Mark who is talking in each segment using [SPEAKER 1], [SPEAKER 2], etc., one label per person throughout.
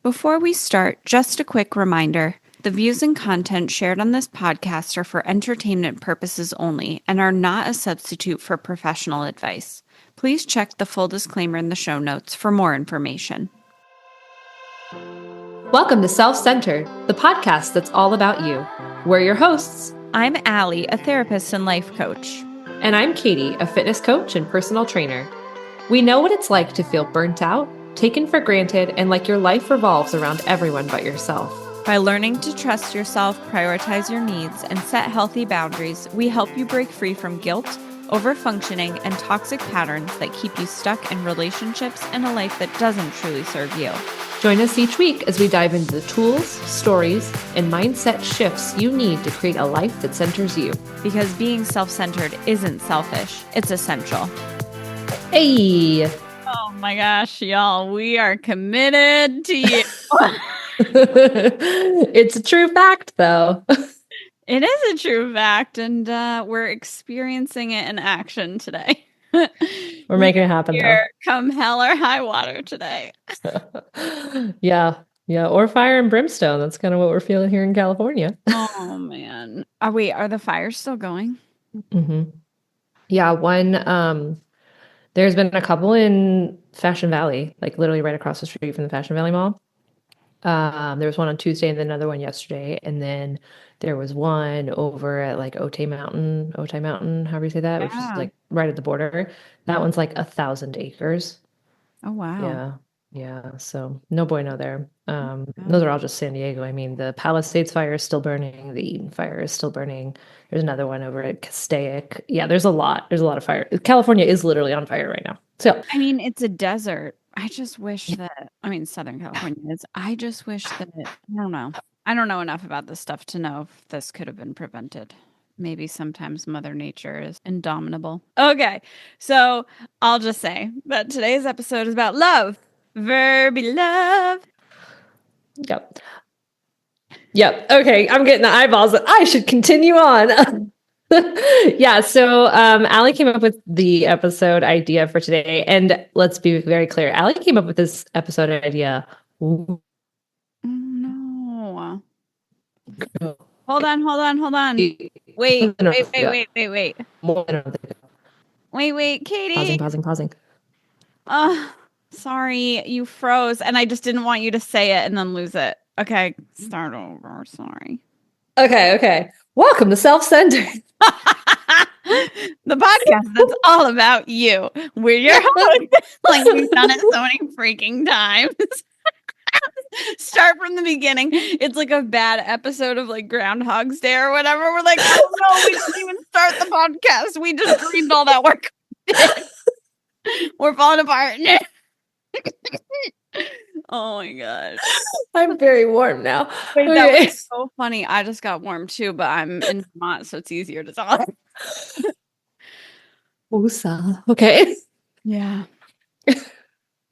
[SPEAKER 1] Before we start, just a quick reminder. The views and content shared on this podcast are for entertainment purposes only and are not a substitute for professional advice. Please check the full disclaimer in the show notes for more information.
[SPEAKER 2] Welcome to Self-Centered, the podcast that's all about you. We're your hosts.
[SPEAKER 1] I'm Allie, a therapist and life coach.
[SPEAKER 2] And I'm Katie, a fitness coach and personal trainer. We know what it's like to feel burnt out, taken for granted, and like your life revolves around everyone but yourself.
[SPEAKER 1] By learning to trust yourself, prioritize your needs, and set healthy boundaries, we help you break free from guilt, overfunctioning, and toxic patterns that keep you stuck in relationships and a life that doesn't truly serve you.
[SPEAKER 2] Join us each week as we dive into the tools, stories, and mindset shifts you need to create a life that centers you.
[SPEAKER 1] Because being self-centered isn't selfish, it's essential.
[SPEAKER 2] Hey!
[SPEAKER 1] Oh my gosh, y'all, we are committed to you.
[SPEAKER 2] It's a true fact, though.
[SPEAKER 1] It is a true fact, and we're experiencing it in action today.
[SPEAKER 2] We're making it happen,
[SPEAKER 1] Here, come hell or high water today.
[SPEAKER 2] Yeah, or fire and brimstone. That's kind of what we're feeling here in California.
[SPEAKER 1] Oh man, are the fires still going?
[SPEAKER 2] Mm-hmm. Yeah, there's been a couple in Fashion Valley, like literally right across the street from the Fashion Valley Mall. There was one on Tuesday and then another one yesterday. And then there was one over at like Otay Mountain, however you say that, which is like right at the border. That one's like 1,000 acres.
[SPEAKER 1] Oh, wow.
[SPEAKER 2] Yeah. So no bueno there. Those are all just San Diego. I mean, the Palisades fire is still burning. The Eden fire is still burning. There's another one over at Castaic. Yeah, there's a lot of fire. California is literally on fire right now. So,
[SPEAKER 1] I mean, it's a desert. I just wish that, Southern California is. I just wish that, I don't know enough about this stuff to know if this could have been prevented. Maybe sometimes Mother Nature is indomitable. Okay, so I'll just say that today's episode is about love. Verby love.
[SPEAKER 2] Yep. Okay, I'm getting the eyeballs that I should continue on. Yeah, so Allie came up with the episode idea for today, and let's be very clear. Allie came up with this episode idea.
[SPEAKER 1] Ooh. No. Hold on. Wait. Wait, Katie.
[SPEAKER 2] Pausing.
[SPEAKER 1] Sorry, you froze, and I just didn't want you to say it and then lose it. Okay, start over. Sorry.
[SPEAKER 2] Okay. Welcome to Self-Centered.
[SPEAKER 1] The podcast that's all about you. We're your hosts. Like, we've done it so many freaking times. Start from the beginning. It's like a bad episode of like Groundhog's Day or whatever. We're like, oh no, we didn't even start the podcast. We just dreamed all that work. We're falling apart. Oh my god.
[SPEAKER 2] I'm very warm now.
[SPEAKER 1] Wait, that was so funny. I just got warm too, but I'm in Vermont, so it's easier to talk.
[SPEAKER 2] Okay.
[SPEAKER 1] Yeah.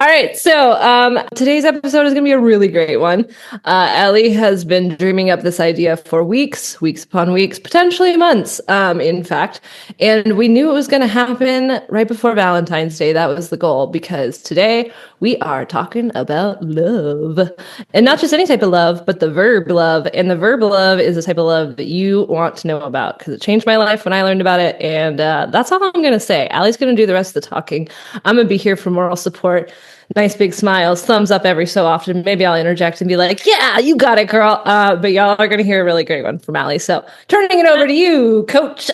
[SPEAKER 2] All right, so today's episode is going to be a really great one. Allie has been dreaming up this idea for weeks upon weeks, potentially months, in fact. And we knew it was going to happen right before Valentine's Day. That was the goal, because today we are talking about love. And not just any type of love, but the verb love. And the verb love is the type of love that you want to know about, because it changed my life when I learned about it. And that's all I'm going to say. Allie's going to do the rest of the talking. I'm going to be here for moral support. Nice big smiles, thumbs up every so often. Maybe I'll interject and be like, yeah, you got it, girl. But y'all are going to hear a really great one from Allie. So turning it over to you, coach.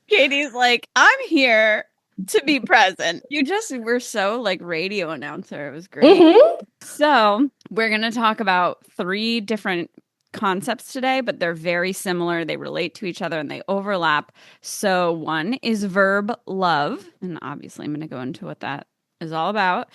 [SPEAKER 1] Katie's like, I'm here to be present. You just were so like radio announcer. It was great. Mm-hmm. So we're going to talk about 3 different concepts today, but they're very similar. They relate to each other and they overlap. So one is verb love. And obviously I'm going to go into what that is all about.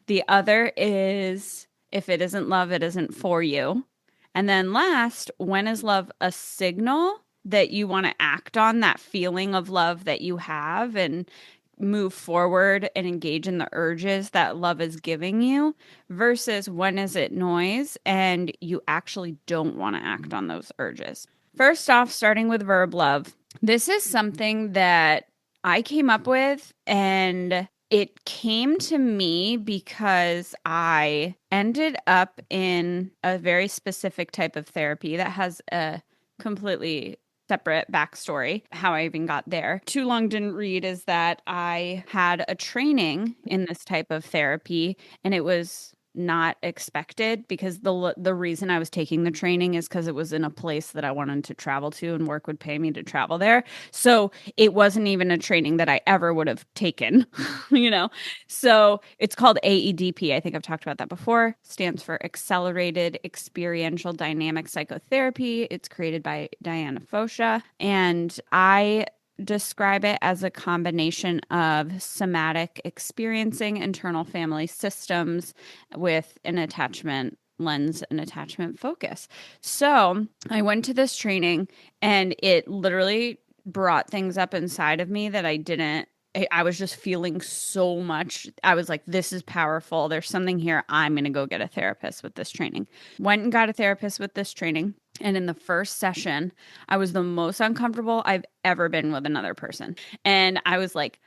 [SPEAKER 1] The other is, if it isn't love, it isn't for you. And then last, when is love a signal that you want to act on that feeling of love that you have and move forward and engage in the urges that love is giving you, versus when is it noise and you actually don't want to act on those urges. First off, starting with verb love. This is something that I came up with, and It came to me because I ended up in a very specific type of therapy that has a completely separate backstory, how I even got there. Too long didn't read is that I had a training in this type of therapy, and it was not expected because the reason I was taking the training is because it was in a place that I wanted to travel to and work would pay me to travel there. So it wasn't even a training that I ever would have taken, you know? So it's called AEDP. I think I've talked about that before. Stands for Accelerated Experiential Dynamic Psychotherapy. It's created by Diana Fosha. And I describe it as a combination of somatic experiencing internal family systems with an attachment lens and attachment focus. So I went to this training and it literally brought things up inside of me that I was just feeling so much. I was like, this is powerful. There's something here. I'm going to go get a therapist with this training. Went and got a therapist with this training. And in the first session, I was the most uncomfortable I've ever been with another person. And I was like,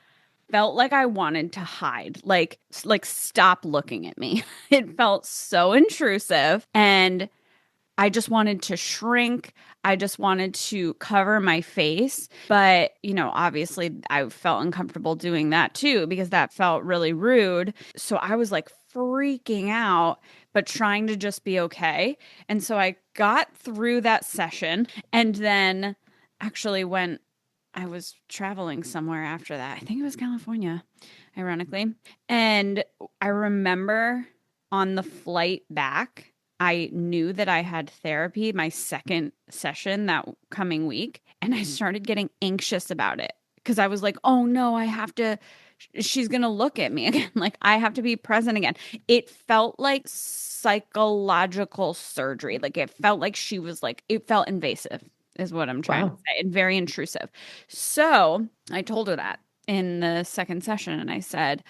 [SPEAKER 1] felt like I wanted to hide, like stop looking at me. It felt so intrusive. And I just wanted to shrink. I just wanted to cover my face. But, obviously I felt uncomfortable doing that too, because that felt really rude. So I was like freaking out, but trying to just be okay. And so I got through that session and then actually when I was traveling somewhere after that, I think it was California, ironically. And I remember on the flight back, I knew that I had therapy, my second session that coming week, and I started getting anxious about it because I was like, oh no, she's going to look at me again. Like I have to be present again. It felt like psychological surgery. Like it felt like it felt invasive is what I'm trying to say, and very intrusive. So I told her that in the second session and I said,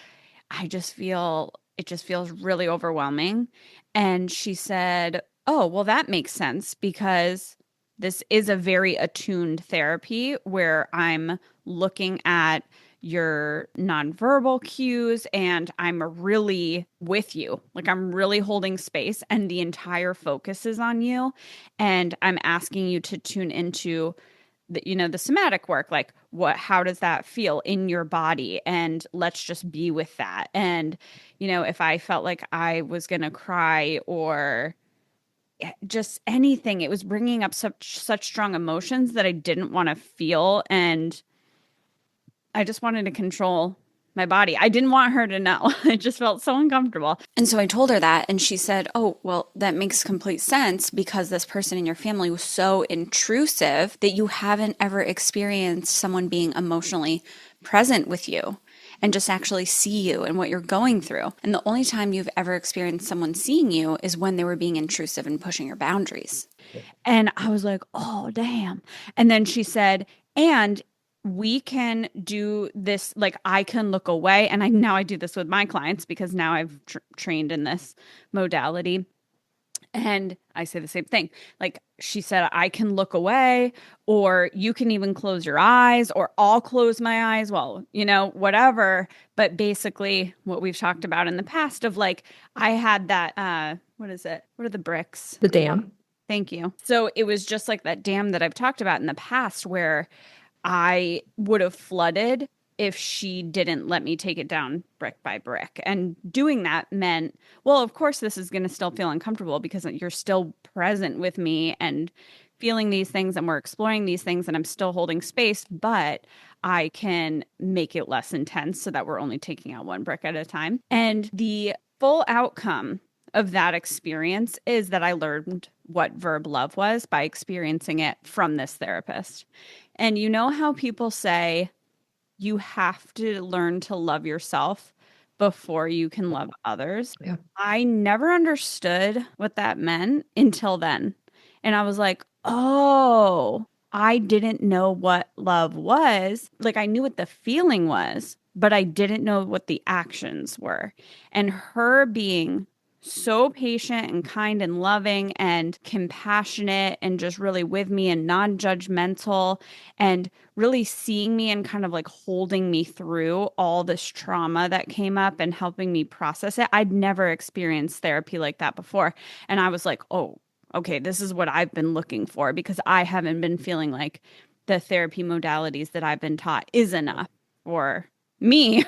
[SPEAKER 1] it just feels really overwhelming. And she said, oh, well, that makes sense because this is a very attuned therapy where I'm looking at your nonverbal cues and I'm really with you. Like I'm really holding space and the entire focus is on you. And I'm asking you to tune into the somatic work, like how does that feel in your body? And let's just be with that. And, if I felt like I was going to cry or just anything, it was bringing up such strong emotions that I didn't want to feel. And I just wanted to control my body. I didn't want her to know. It just felt so uncomfortable. And so I told her that, and she said, oh, well, that makes complete sense because this person in your family was so intrusive that you haven't ever experienced someone being emotionally present with you and just actually see you and what you're going through. And the only time you've ever experienced someone seeing you is when they were being intrusive and pushing your boundaries. And I was like, oh, damn. And then she said, and we can do this, like I can look away. And I do this with my clients because now I've trained in this modality. And I say the same thing. Like she said, I can look away or you can even close your eyes or I'll close my eyes. Well, whatever. But basically what we've talked about in the past of like, I had that, what is it? What are the bricks?
[SPEAKER 2] The dam.
[SPEAKER 1] Thank you. So it was just like that dam that I've talked about in the past where I would have flooded if she didn't let me take it down brick by brick. And doing that meant, well, of course, this is going to still feel uncomfortable because you're still present with me and feeling these things and we're exploring these things and I'm still holding space, but I can make it less intense so that we're only taking out one brick at a time. And the full outcome of that experience is that I learned what verb love was by experiencing it from this therapist. And you know how people say you have to learn to love yourself before you can love others?
[SPEAKER 2] Yeah.
[SPEAKER 1] I never understood what that meant until then. And I was like, oh, I didn't know what love was. Like I knew what the feeling was, but I didn't know what the actions were. And her being so patient and kind and loving and compassionate and just really with me and non-judgmental and really seeing me and kind of like holding me through all this trauma that came up and helping me process it. I'd never experienced therapy like that before. And I was like, oh, okay, this is what I've been looking for, because I haven't been feeling like the therapy modalities that I've been taught is enough for me,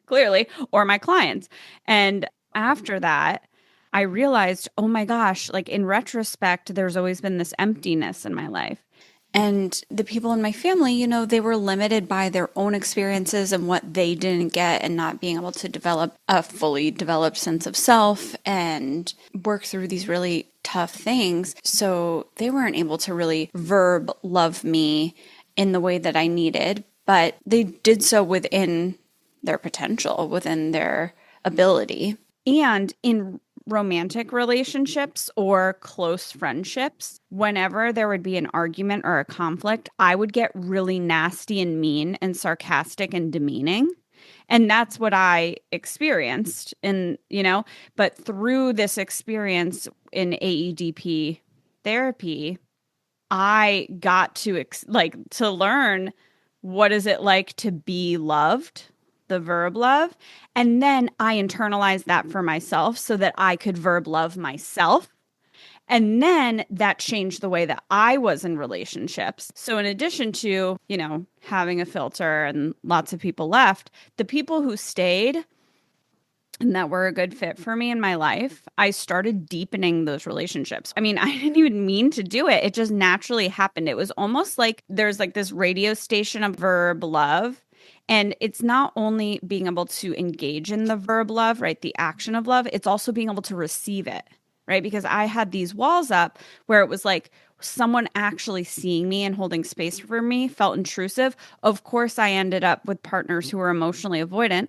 [SPEAKER 1] clearly, or my clients. And after that, I realized, oh my gosh, like in retrospect, there's always been this emptiness in my life. And the people in my family, you know, they were limited by their own experiences and what they didn't get, and not being able to develop a fully developed sense of self and work through these really tough things. So they weren't able to really verb love me in the way that I needed, but they did so within their potential, within their ability. And in romantic relationships or close friendships, whenever there would be an argument or a conflict, I would get really nasty and mean and sarcastic and demeaning. And that's what I experienced but through this experience in AEDP therapy, I got to to learn what is it like to be loved, the verb love. And then I internalized that for myself so that I could verb love myself. And then that changed the way that I was in relationships. So in addition to, having a filter and lots of people left, the people who stayed and that were a good fit for me in my life, I started deepening those relationships. I mean, I didn't even mean to do it. It just naturally happened. It was almost like there's like this radio station of verb love. And it's not only being able to engage in the verb love, right? The action of love, it's also being able to receive it, right? Because I had these walls up where it was like someone actually seeing me and holding space for me felt intrusive. Of course, I ended up with partners who were emotionally avoidant,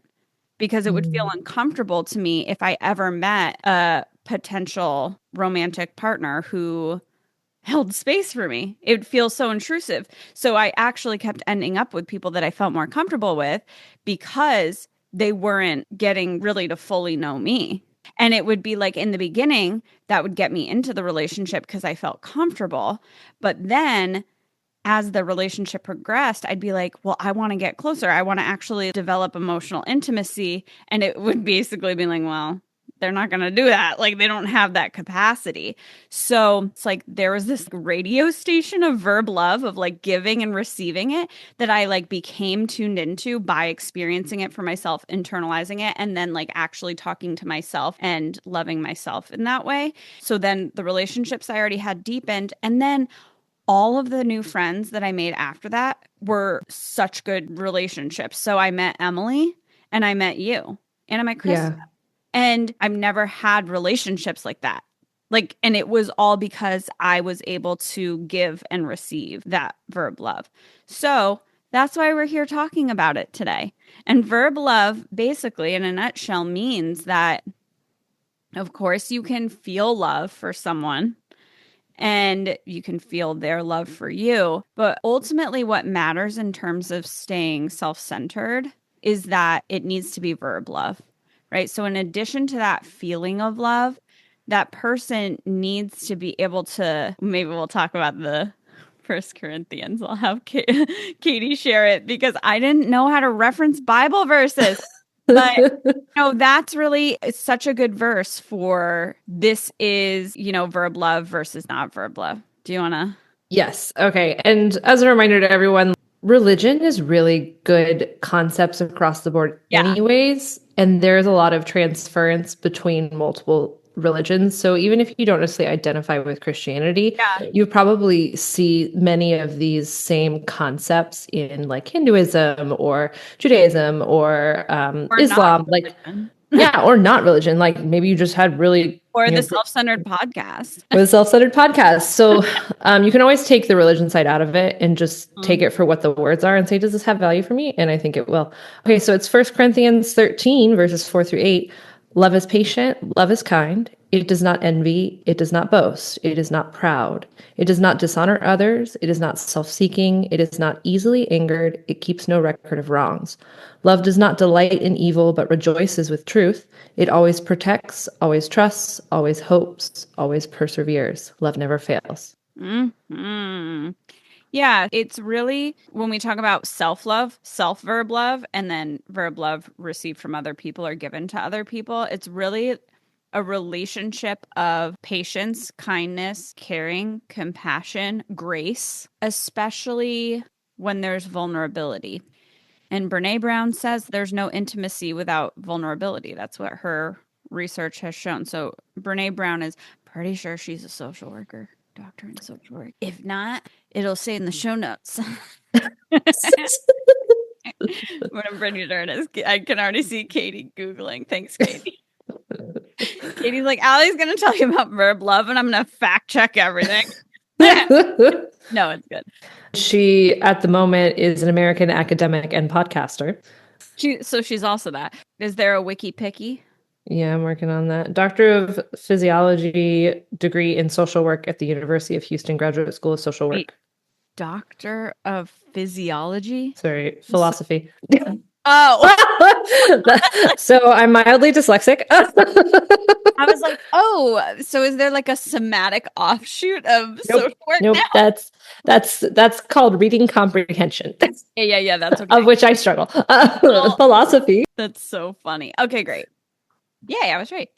[SPEAKER 1] because it would feel uncomfortable to me if I ever met a potential romantic partner who held space for me. It would feel so intrusive. So I actually kept ending up with people that I felt more comfortable with because they weren't getting really to fully know me. And it would be like in the beginning, that would get me into the relationship because I felt comfortable. But then as the relationship progressed, I'd be like, well, I want to get closer. I want to actually develop emotional intimacy. And it would basically be like, well, they're not going to do that. Like, they don't have that capacity. So it's like there was this radio station of verb love, of like giving and receiving it, that I like became tuned into by experiencing it for myself, internalizing it, and then like actually talking to myself and loving myself in that way. So then the relationships I already had deepened. And then all of the new friends that I made after that were such good relationships. So I met Emily and I met you and I met Krista. Yeah. And I've never had relationships like that. And it was all because I was able to give and receive that verb love. So that's why we're here talking about it today. And verb love, basically, in a nutshell, means that, of course, you can feel love for someone and you can feel their love for you. But ultimately, what matters in terms of staying self-centered is that it needs to be verb love, right? So in addition to that feeling of love, that person needs to be able to, maybe we'll talk about the First Corinthians. I'll have Katie share it because I didn't know how to reference Bible verses. But that's really such a good verse for this is, verb love versus not verb love. Do you want to?
[SPEAKER 2] Yes. Okay. And as a reminder to everyone, religion is really good concepts across the board anyways. And there's a lot of transference between multiple religions. So even if you don't necessarily identify with Christianity, you probably see many of these same concepts in like Hinduism or Judaism or Islam, or not religion. Like maybe you just had really
[SPEAKER 1] or the self-centered podcast.
[SPEAKER 2] Or the self-centered podcast. So you can always take the religion side out of it and just take it for what the words are and say, does this have value for me? And I think it will. Okay, so it's 1 Corinthians 13, verses 4 through 8. Love is patient, love is kind. It does not envy. It does not boast. It is not proud. It does not dishonor others. It is not self-seeking. It is not easily angered. It keeps no record of wrongs. Love does not delight in evil, but rejoices with truth. It always protects, always trusts, always hopes, always perseveres. Love never fails.
[SPEAKER 1] Mm-hmm. Yeah, it's really when we talk about self-love, self-verb love, and then verb love received from other people or given to other people, it's really a relationship of patience, kindness, caring, compassion, grace, especially when there's vulnerability. And Brene Brown says there's no intimacy without vulnerability. That's what her research has shown. So Brene Brown is pretty sure she's a social worker, doctor in social work. If not, it'll say in the show notes. What I'm pretty sure it is. I can already see Katie Googling. Thanks, Katie. Katie's like, Allie's going to tell you about verb love, and I'm going to fact check everything. No, it's good.
[SPEAKER 2] She, at the moment, is an American academic and podcaster.
[SPEAKER 1] So she's also that. Is there a wiki picky?
[SPEAKER 2] Yeah, I'm working on that. Doctor of Physiology degree in social work at the University of Houston Graduate School of Social Work.
[SPEAKER 1] Wait, Doctor of Physiology?
[SPEAKER 2] Sorry, philosophy.
[SPEAKER 1] Oh.
[SPEAKER 2] So I'm mildly dyslexic.
[SPEAKER 1] I was like, oh, so is there like a somatic offshoot of social work
[SPEAKER 2] Nope,
[SPEAKER 1] now?
[SPEAKER 2] that's called reading comprehension.
[SPEAKER 1] Yeah, that's okay.
[SPEAKER 2] Of which I struggle. Philosophy.
[SPEAKER 1] That's so funny. Okay, great. Yeah, I was right.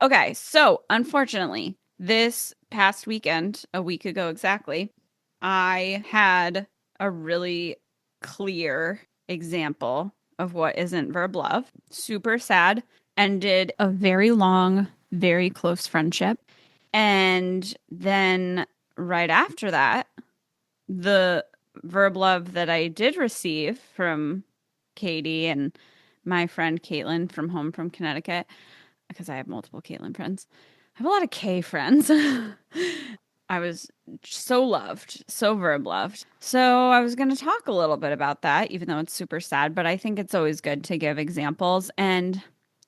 [SPEAKER 1] Okay, so unfortunately, this past weekend, a week ago exactly, I had a really clear example of what isn't verb love. Super sad. Ended a very long, very close friendship. And then right after that, the verb love that I did receive from Katie and my friend Caitlin from home from Connecticut, because I have multiple Caitlin friends. I have a lot of K friends. I was so loved, so verb loved. So I was going to talk a little bit about that, even though it's super sad, but I think it's always good to give examples. And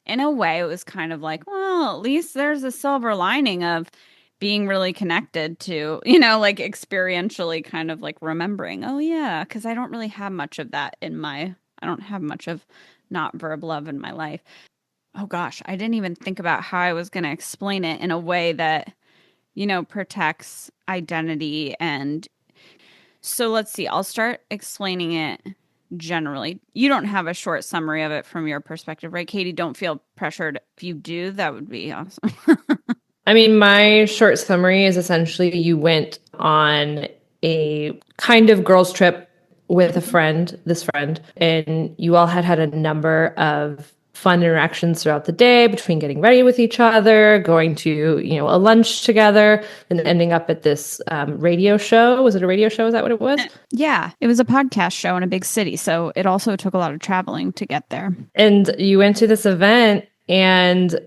[SPEAKER 1] in a way, it was kind of like, well, at least there's a silver lining of being really connected to, like experientially kind of like remembering, oh yeah, because I don't really have much of that I don't have much of not verb love in my life. Oh gosh, I didn't even think about how I was going to explain it in a way that, protects identity. And so let's see, I'll start explaining it generally. You don't have a short summary of it from your perspective, right, Katie? Don't feel pressured. If you do, that would be awesome.
[SPEAKER 2] I mean, my short summary is essentially you went on a kind of girls' trip with this friend, and you all had a number of fun interactions throughout the day between getting ready with each other, going to, a lunch together, and ending up at this radio show. Was it a radio show? Is that what it was?
[SPEAKER 1] Yeah, it was a podcast show in a big city. So it also took a lot of traveling to get there.
[SPEAKER 2] And you went to this event, and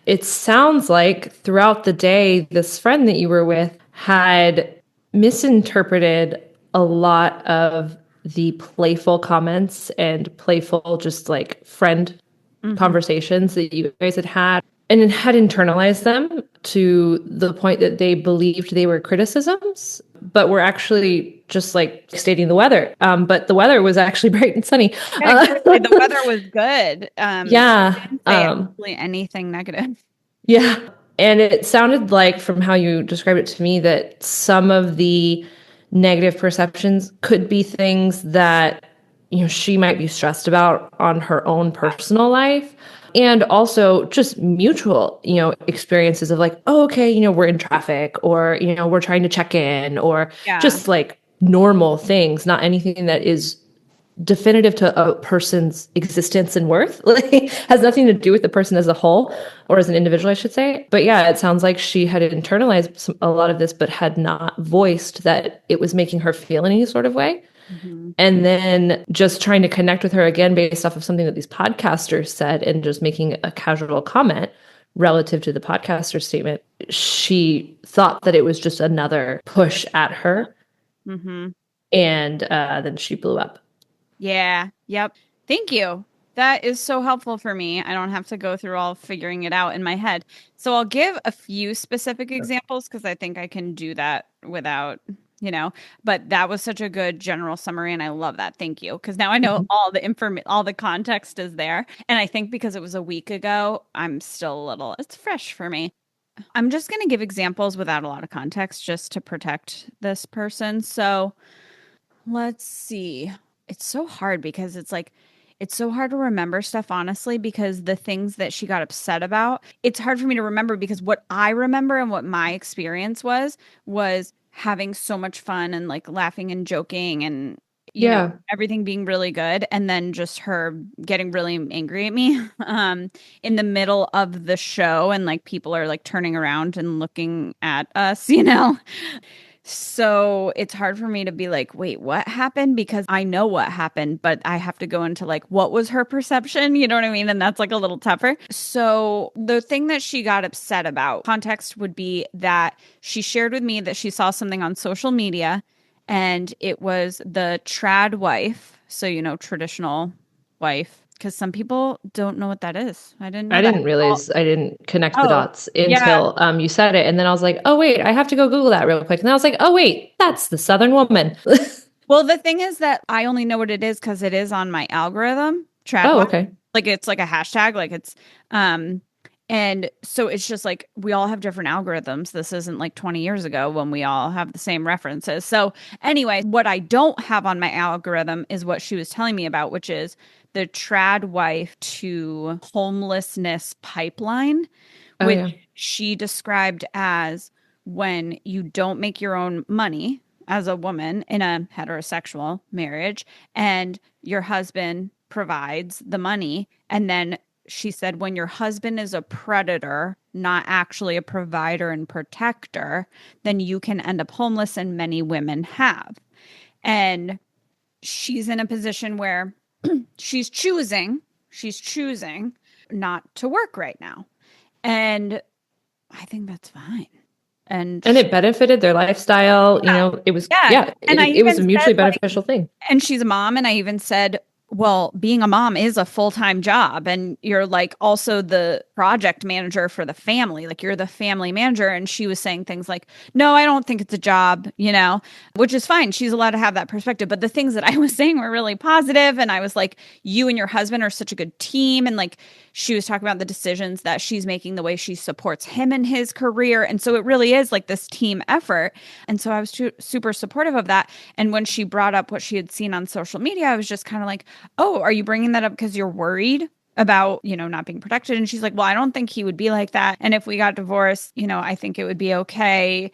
[SPEAKER 2] it sounds like throughout the day, this friend that you were with had misinterpreted a lot of the playful comments and playful, just like friend conversations that you guys had and had internalized them to the point that they believed they were criticisms, but were actually just like stating the weather. But the weather was actually bright and sunny.
[SPEAKER 1] The weather was good.
[SPEAKER 2] Yeah.
[SPEAKER 1] Didn't say absolutely anything negative.
[SPEAKER 2] Yeah. And it sounded like, from how you described it to me, that some of the negative perceptions could be things that, she might be stressed about on her own personal life. And also just mutual, experiences of like, oh, okay, we're in traffic, or, we're trying to check in, or just like normal things, not anything that is definitive to a person's existence and worth. Like, has nothing to do with the person as a whole, or as an individual, I should say. But yeah, it sounds like she had internalized a lot of this, but had not voiced that it was making her feel in any sort of way. Mm-hmm. And then just trying to connect with her again based off of something that these podcasters said, and just making a casual comment relative to the podcaster statement. She thought that it was just another push at her. Mm-hmm. And then she blew up.
[SPEAKER 1] Yeah. Yep. Thank you. That is so helpful for me. I don't have to go through all figuring it out in my head. So I'll give a few specific examples because I think I can do that without, but that was such a good general summary and I love that. Thank you. Because now I know all the all the context is there. And I think because it was a week ago, I'm still a little, it's fresh for me. I'm just going to give examples without a lot of context just to protect this person. So let's see. It's so hard because it's so hard to remember stuff, honestly, because the things that she got upset about, it's hard for me to remember because what I remember and what my experience was having so much fun and like laughing and joking and, everything being really good. And then just her getting really angry at me in the middle of the show. And like people are like turning around and looking at us. So it's hard for me to be like, wait, what happened? Because I know what happened, but I have to go into like, what was her perception? You know what I mean? And that's like a little tougher. So the thing that she got upset about, context would be that she shared with me that she saw something on social media and it was the trad wife. So, traditional wife. Because some people don't know what that is. I didn't know
[SPEAKER 2] I
[SPEAKER 1] that.
[SPEAKER 2] didn't realize I didn't connect the
[SPEAKER 1] Oh,
[SPEAKER 2] dots
[SPEAKER 1] yeah.
[SPEAKER 2] until you said it. And then I was like, oh, wait, I have to go Google that real quick. And I was like, oh, wait, that's the Southern woman.
[SPEAKER 1] Well, the thing is that I only know what it is because it is on my algorithm,
[SPEAKER 2] Oh,
[SPEAKER 1] TradWife.
[SPEAKER 2] okay.
[SPEAKER 1] Like it's like a hashtag, like it's and so it's just like we all have different algorithms. This isn't like 20 years ago when we all have the same references. So anyway, what I don't have on my algorithm is what she was telling me about, which is the trad wife to homelessness pipeline,
[SPEAKER 2] Oh,
[SPEAKER 1] which
[SPEAKER 2] yeah.
[SPEAKER 1] she described as when you don't make your own money as a woman in a heterosexual marriage and your husband provides the money. And then she said, when your husband is a predator, not actually a provider and protector, then you can end up homeless, and many women have. And she's in a position where she's choosing not to work right now. And I think that's fine. And
[SPEAKER 2] it benefited their lifestyle. It was,
[SPEAKER 1] yeah. And I
[SPEAKER 2] it was
[SPEAKER 1] even
[SPEAKER 2] a mutually
[SPEAKER 1] said, like,
[SPEAKER 2] beneficial thing.
[SPEAKER 1] and she's a mom. And I even said, well, being a mom is a full-time job. And you're like also the project manager for the family. Like you're the family manager. And she was saying things like, no, I don't think it's a job, which is fine. She's allowed to have that perspective. But the things that I was saying were really positive. And I was like, you and your husband are such a good team. And like, she was talking about the decisions that she's making, the way she supports him in his career. And so it really is like this team effort. And so I was super supportive of that. And when she brought up what she had seen on social media, I was just kind of like, oh, are you bringing that up because you're worried about, not being protected? And she's like, well, I don't think he would be like that. And if we got divorced, I think it would be okay.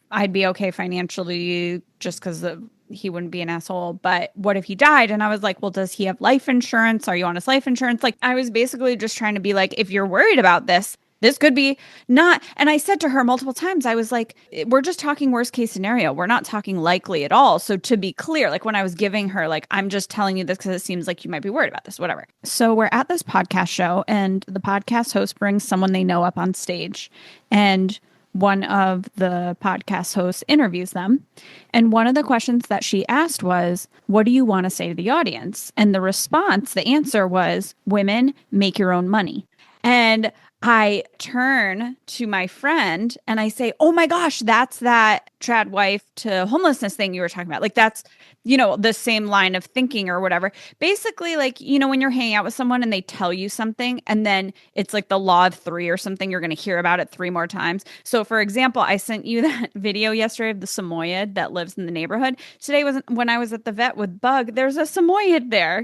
[SPEAKER 1] I'd be okay financially just because he wouldn't be an asshole. But what if he died? And I was like, well, does he have life insurance? Are you on his life insurance? Like, I was basically just trying to be like, if you're worried about this could be not. And I said to her multiple times, I was like, we're just talking worst case scenario. We're not talking likely at all. So to be clear, like when I was giving her, like, I'm just telling you this because it seems like you might be worried about this, whatever. So we're at this podcast show and the podcast host brings someone they know up on stage. And one of the podcast hosts interviews them. And one of the questions that she asked was, what do you want to say to the audience? And the response, the answer was, women, make your own money. And I turn to my friend and I say, oh my gosh, that's that trad wife to homelessness thing you were talking about. Like that's, the same line of thinking or whatever. Basically, like, when you're hanging out with someone and they tell you something and then it's like the law of three or something, you're going to hear about it 3 more times. So for example, I sent you that video yesterday of the Samoyed that lives in the neighborhood. Today was when I was at the vet with Bug, there's a Samoyed there,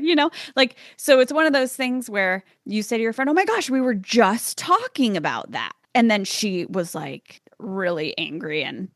[SPEAKER 1] like, so it's one of those things where you say to your friend, oh my gosh, we were just talking about that. And then she was like really angry and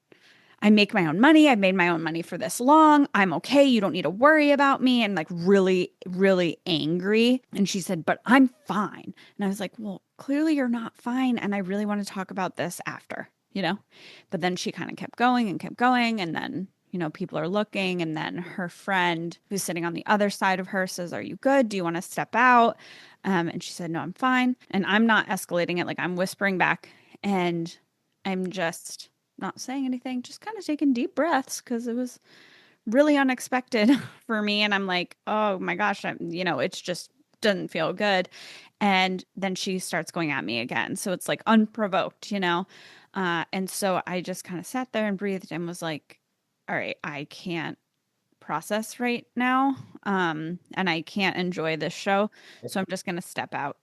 [SPEAKER 1] I make my own money. I've made my own money for this long. I'm okay. You don't need to worry about me. And like really, really angry. And she said, but I'm fine. And I was like, well, clearly you're not fine. And I really want to talk about this after, But then she kind of kept going and kept going. And then, people are looking. And then her friend who's sitting on the other side of her says, are you good? Do you want to step out? And she said, no, I'm fine. And I'm not escalating it. Like I'm whispering back and I'm just not saying anything, just kind of taking deep breaths because it was really unexpected for me. And I'm like, oh my gosh, it's just doesn't feel good. And then she starts going at me again. So it's like unprovoked, you know? And so I just kind of sat there and breathed and was like, all right, I can't process right now. And I can't enjoy this show. So I'm just going to step out,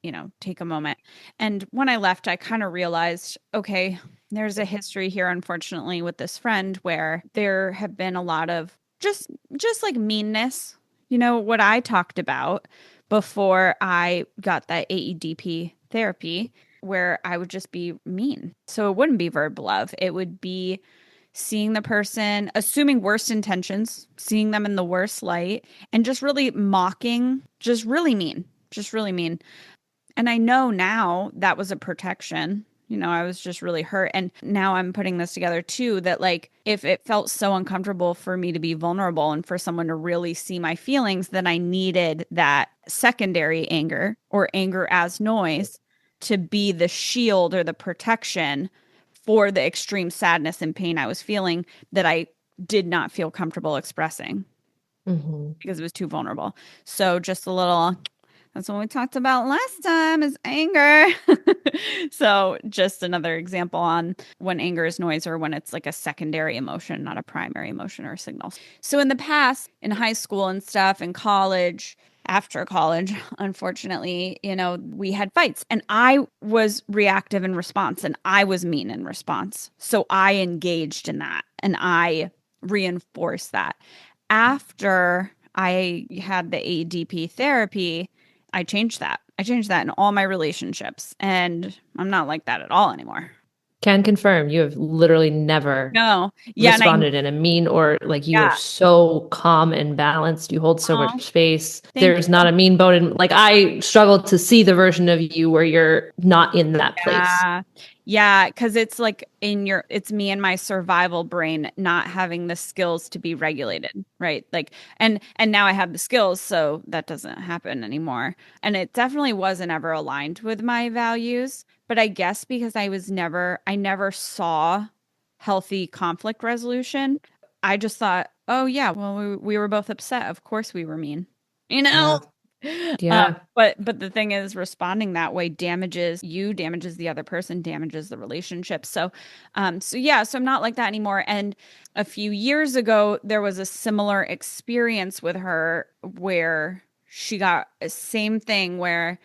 [SPEAKER 1] you know, take a moment. And when I left, I kind of realized, okay, there's a history here, unfortunately, with this friend where there have been a lot of just like meanness, you know, what I talked about before I got that AEDP therapy, where I would just be mean. So it wouldn't be verb love. It would be seeing the person, assuming worst intentions, seeing them in the worst light, and just really mocking, just really mean. And I know now that was a protection. You know, I was just really hurt. And now I'm putting this together too, that like if it felt so uncomfortable for me to be vulnerable and for someone to really see my feelings, then I needed that secondary anger or anger as noise to be the shield or the protection for the extreme sadness and pain I was feeling that I did not feel comfortable expressing because it was too vulnerable. So just a little, that's what we talked about last time is anger. So just another example on when anger is noise or when it's like a secondary emotion, not a primary emotion or a signal. So in the past, in high school and stuff, in college, after college, unfortunately, you know, we had fights and I was reactive in response and I was mean in response. So I engaged in that and I reinforced that. After I had the ADP therapy, I changed that. I changed that in all my relationships. And I'm not like that at all anymore.
[SPEAKER 2] Can confirm you have literally never
[SPEAKER 1] No. Yeah.
[SPEAKER 2] responded in a mean or like you are
[SPEAKER 1] Yeah.
[SPEAKER 2] so calm and balanced. You hold so
[SPEAKER 1] Oh,
[SPEAKER 2] much space.
[SPEAKER 1] thank
[SPEAKER 2] There's not a mean bone. And like I struggle to see the version of you where you're not in that place.
[SPEAKER 1] Yeah. Yeah, because it's like it's me and my survival brain not having the skills to be regulated, right? Like, and now I have the skills, so that doesn't happen anymore. And it definitely wasn't ever aligned with my values, but I guess because I never saw healthy conflict resolution. I just thought, oh yeah, well we were both upset. Of course we were mean, you know?
[SPEAKER 2] Yeah.
[SPEAKER 1] But the thing is, responding that way damages you, damages the other person, damages the relationship. So yeah, so I'm not like that anymore. And a few years ago, there was a similar experience with her where she got a same thing where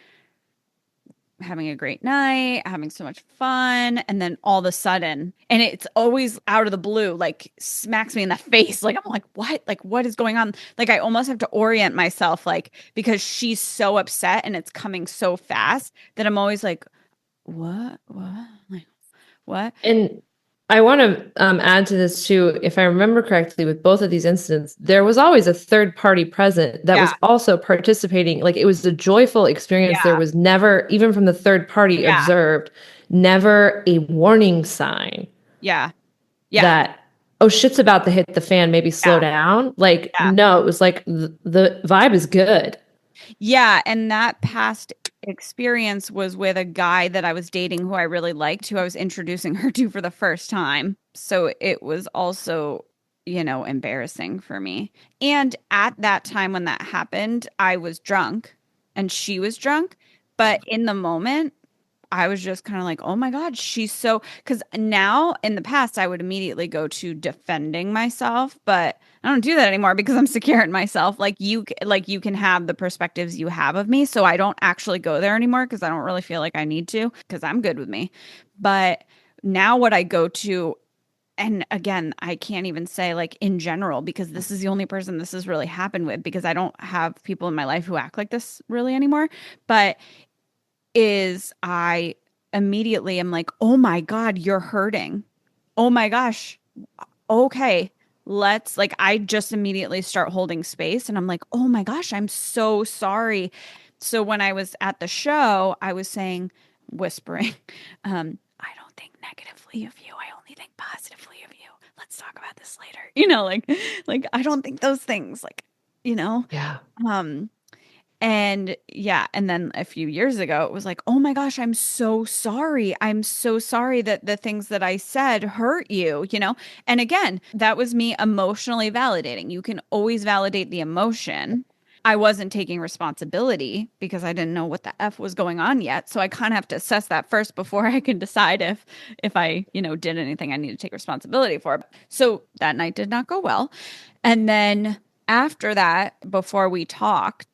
[SPEAKER 1] having a great night, having so much fun, and then all of a sudden, and it's always out of the blue, like smacks me in the face. Like I'm like, what? Like what is going on? Like I almost have to orient myself, like because she's so upset and it's coming so fast that I'm always like, what? What? Like what?
[SPEAKER 2] And I want to add to this too. If I remember correctly, with both of these incidents, there was always a third party present that
[SPEAKER 1] Yeah,
[SPEAKER 2] was also participating. Like it was a joyful experience. There
[SPEAKER 1] yeah,
[SPEAKER 2] was never, even from the third party
[SPEAKER 1] yeah,
[SPEAKER 2] observed, never a warning sign
[SPEAKER 1] yeah, yeah,
[SPEAKER 2] that, oh, shit's about to hit the fan, maybe slow
[SPEAKER 1] yeah,
[SPEAKER 2] down. Like,
[SPEAKER 1] yeah.
[SPEAKER 2] no, it was like the vibe is good.
[SPEAKER 1] Yeah, and that past experience was with a guy that I was dating who I really liked, who I was introducing her to for the first time. So it was also, you know, embarrassing for me. And at that time when that happened, I was drunk and she was drunk. But in the moment, I was just kind of like, oh my God, she's so. Because now in the past, I would immediately go to defending myself, but I don't do that anymore because I'm secure in myself. Like you can have the perspectives you have of me, so I don't actually go there anymore because I don't really feel like I need to because I'm good with me. But now what I go to, and again, I can't even say like in general because this is the only person this has really happened with because I don't have people in my life who act like this really anymore. But is I immediately am like, oh my God, you're hurting. Oh my gosh. Okay. Let's like, I just immediately start holding space and I'm like, oh my gosh, I'm so sorry. So when I was at the show, I was saying, whispering, I don't think negatively of you. I only think positively of you. Let's talk about this later. You know, like I don't think those things, like, you know,
[SPEAKER 2] Yeah.
[SPEAKER 1] um, and yeah, and then a few years ago, it was like, oh my gosh, I'm so sorry. I'm so sorry that the things that I said hurt you, you know? And again, that was me emotionally validating. You can always validate the emotion. I wasn't taking responsibility because I didn't know what the F was going on yet. So I kind of have to assess that first before I can decide if I, did anything I need to take responsibility for. So that night did not go well. And then after that, before we talked,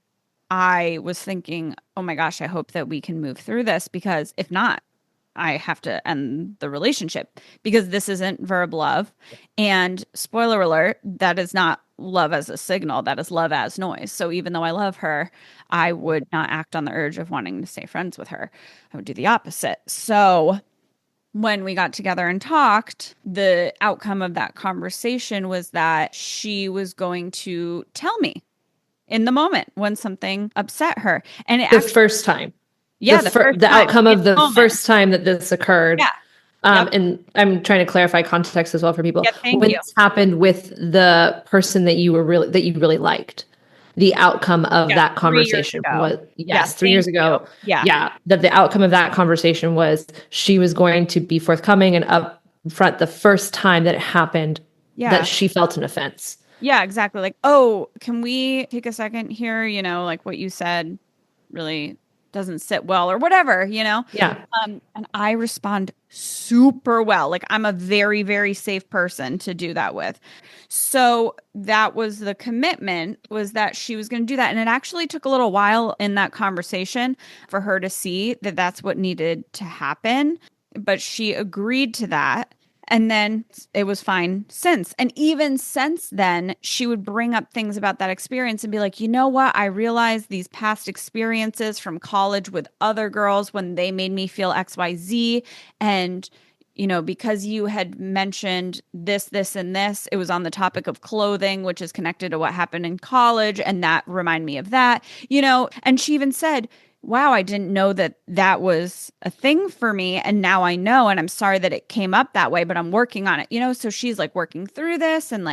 [SPEAKER 1] I was thinking, oh my gosh, I hope that we can move through this, because if not, I have to end the relationship, because this isn't verb love. And spoiler alert, that is not love as a signal. That is love as noise. So even though I love her, I would not act on the urge of wanting to stay friends with her. I would do the opposite. So when we got together and talked, the outcome of that conversation was that she was going to tell me in the moment when something upset her. And it
[SPEAKER 2] The
[SPEAKER 1] actually,
[SPEAKER 2] first time.
[SPEAKER 1] yeah, the first
[SPEAKER 2] The
[SPEAKER 1] time,
[SPEAKER 2] outcome
[SPEAKER 1] in
[SPEAKER 2] of
[SPEAKER 1] the
[SPEAKER 2] the
[SPEAKER 1] moment.
[SPEAKER 2] first time that this occurred.
[SPEAKER 1] Yeah. Yep.
[SPEAKER 2] And I'm trying to clarify context as well for people.
[SPEAKER 1] Yeah, thank
[SPEAKER 2] When
[SPEAKER 1] you.
[SPEAKER 2] this happened with the person that you really liked, the outcome of
[SPEAKER 1] Yeah,
[SPEAKER 2] that
[SPEAKER 1] 3 years
[SPEAKER 2] conversation
[SPEAKER 1] ago.
[SPEAKER 2] was,
[SPEAKER 1] Yeah,
[SPEAKER 2] yes, 3 years
[SPEAKER 1] thank you.
[SPEAKER 2] ago.
[SPEAKER 1] Yeah.
[SPEAKER 2] Yeah, that the outcome of that conversation was she was going to be forthcoming and upfront the first time that it happened, that
[SPEAKER 1] Yeah.
[SPEAKER 2] she felt an offense.
[SPEAKER 1] Yeah, exactly. Like, oh, can we take a second here? Like what you said really doesn't sit well, or whatever.
[SPEAKER 2] Yeah.
[SPEAKER 1] And I respond super well. Like, I'm a very, very safe person to do that with. So that was the commitment, was that she was going to do that. And it actually took a little while in that conversation for her to see that that's what needed to happen. But she agreed to that. And then it was fine since. And even since then, she would bring up things about that experience and be like, you know what? I realized these past experiences from college with other girls, when they made me feel XYZ. And, because you had mentioned this, and this, it was on the topic of clothing, which is connected to what happened in college. And that reminded me of that, and she even said, wow, I didn't know that that was a thing for me. And now I know. And I'm sorry that it came up that way, but I'm working on it. So she's like working through this, and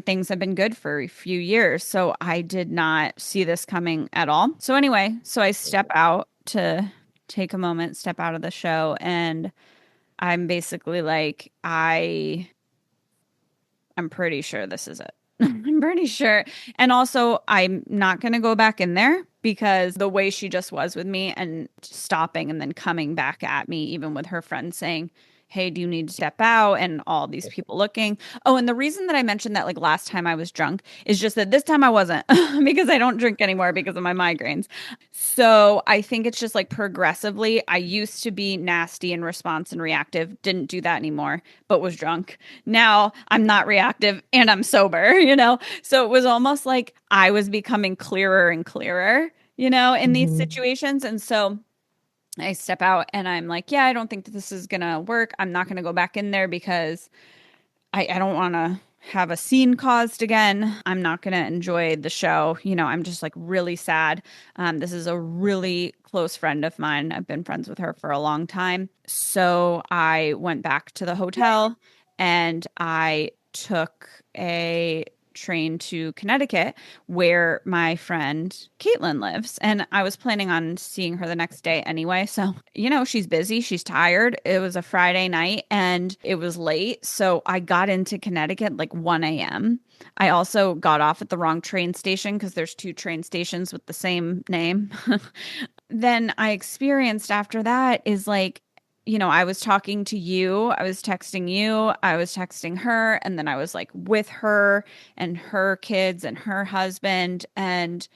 [SPEAKER 1] things have been good for a few years. So I did not see this coming at all. So anyway, so I step out to take a moment, step out of the show. And I'm basically like, I'm pretty sure this is it. I'm pretty sure. And also, I'm not going to go back in there, because the way she just was with me, and stopping and then coming back at me, even with her friends saying, hey, do you need to step out? And all these people looking. Oh, and the reason that I mentioned that, like, last time I was drunk is just that this time I wasn't, because I don't drink anymore because of my migraines. So I think it's just like progressively. I used to be nasty in response and reactive, didn't do that anymore, but was drunk. Now I'm not reactive and I'm sober, So it was almost like I was becoming clearer and clearer, in these situations. And so I step out and I'm like, yeah, I don't think that this is going to work. I'm not going to go back in there because I don't want to have a scene caused again. I'm not going to enjoy the show. I'm just like really sad. This is a really close friend of mine. I've been friends with her for a long time. So I went back to the hotel and I took a train to Connecticut, where my friend Caitlin lives. And I was planning on seeing her the next day anyway. So, she's busy, she's tired. It was a Friday night and it was late. So I got into Connecticut like 1 a.m. I also got off at the wrong train station, because there's 2 train stations with the same name. Then I experienced after that is like, I was talking to you, I was texting you, I was texting her, and then I was like with her and her kids and her husband, and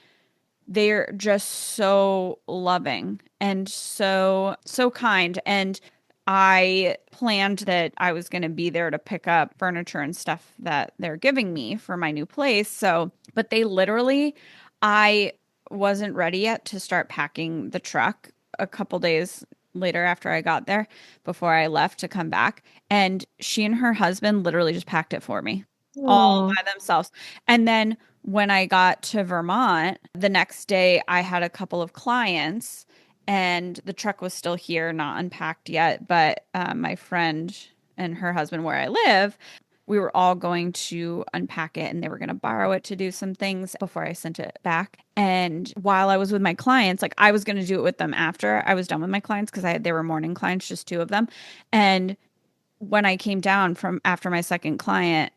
[SPEAKER 1] they're just so loving and so kind. And I planned that I was going to be there to pick up furniture and stuff that they're giving me for my new place. So, but they literally, I wasn't ready yet to start packing the truck a couple days later after I got there, before I left to come back. And she and her husband literally just packed it for me all by themselves. And then when I got to Vermont, the next day I had a couple of clients and the truck was still here, not unpacked yet. But my friend and her husband, where I live, we were all going to unpack it and they were going to borrow it to do some things before I sent it back. And while I was with my clients, like, I was going to do it with them after I was done with my clients, because they were morning clients, just 2 of them. And when I came down from after my second client,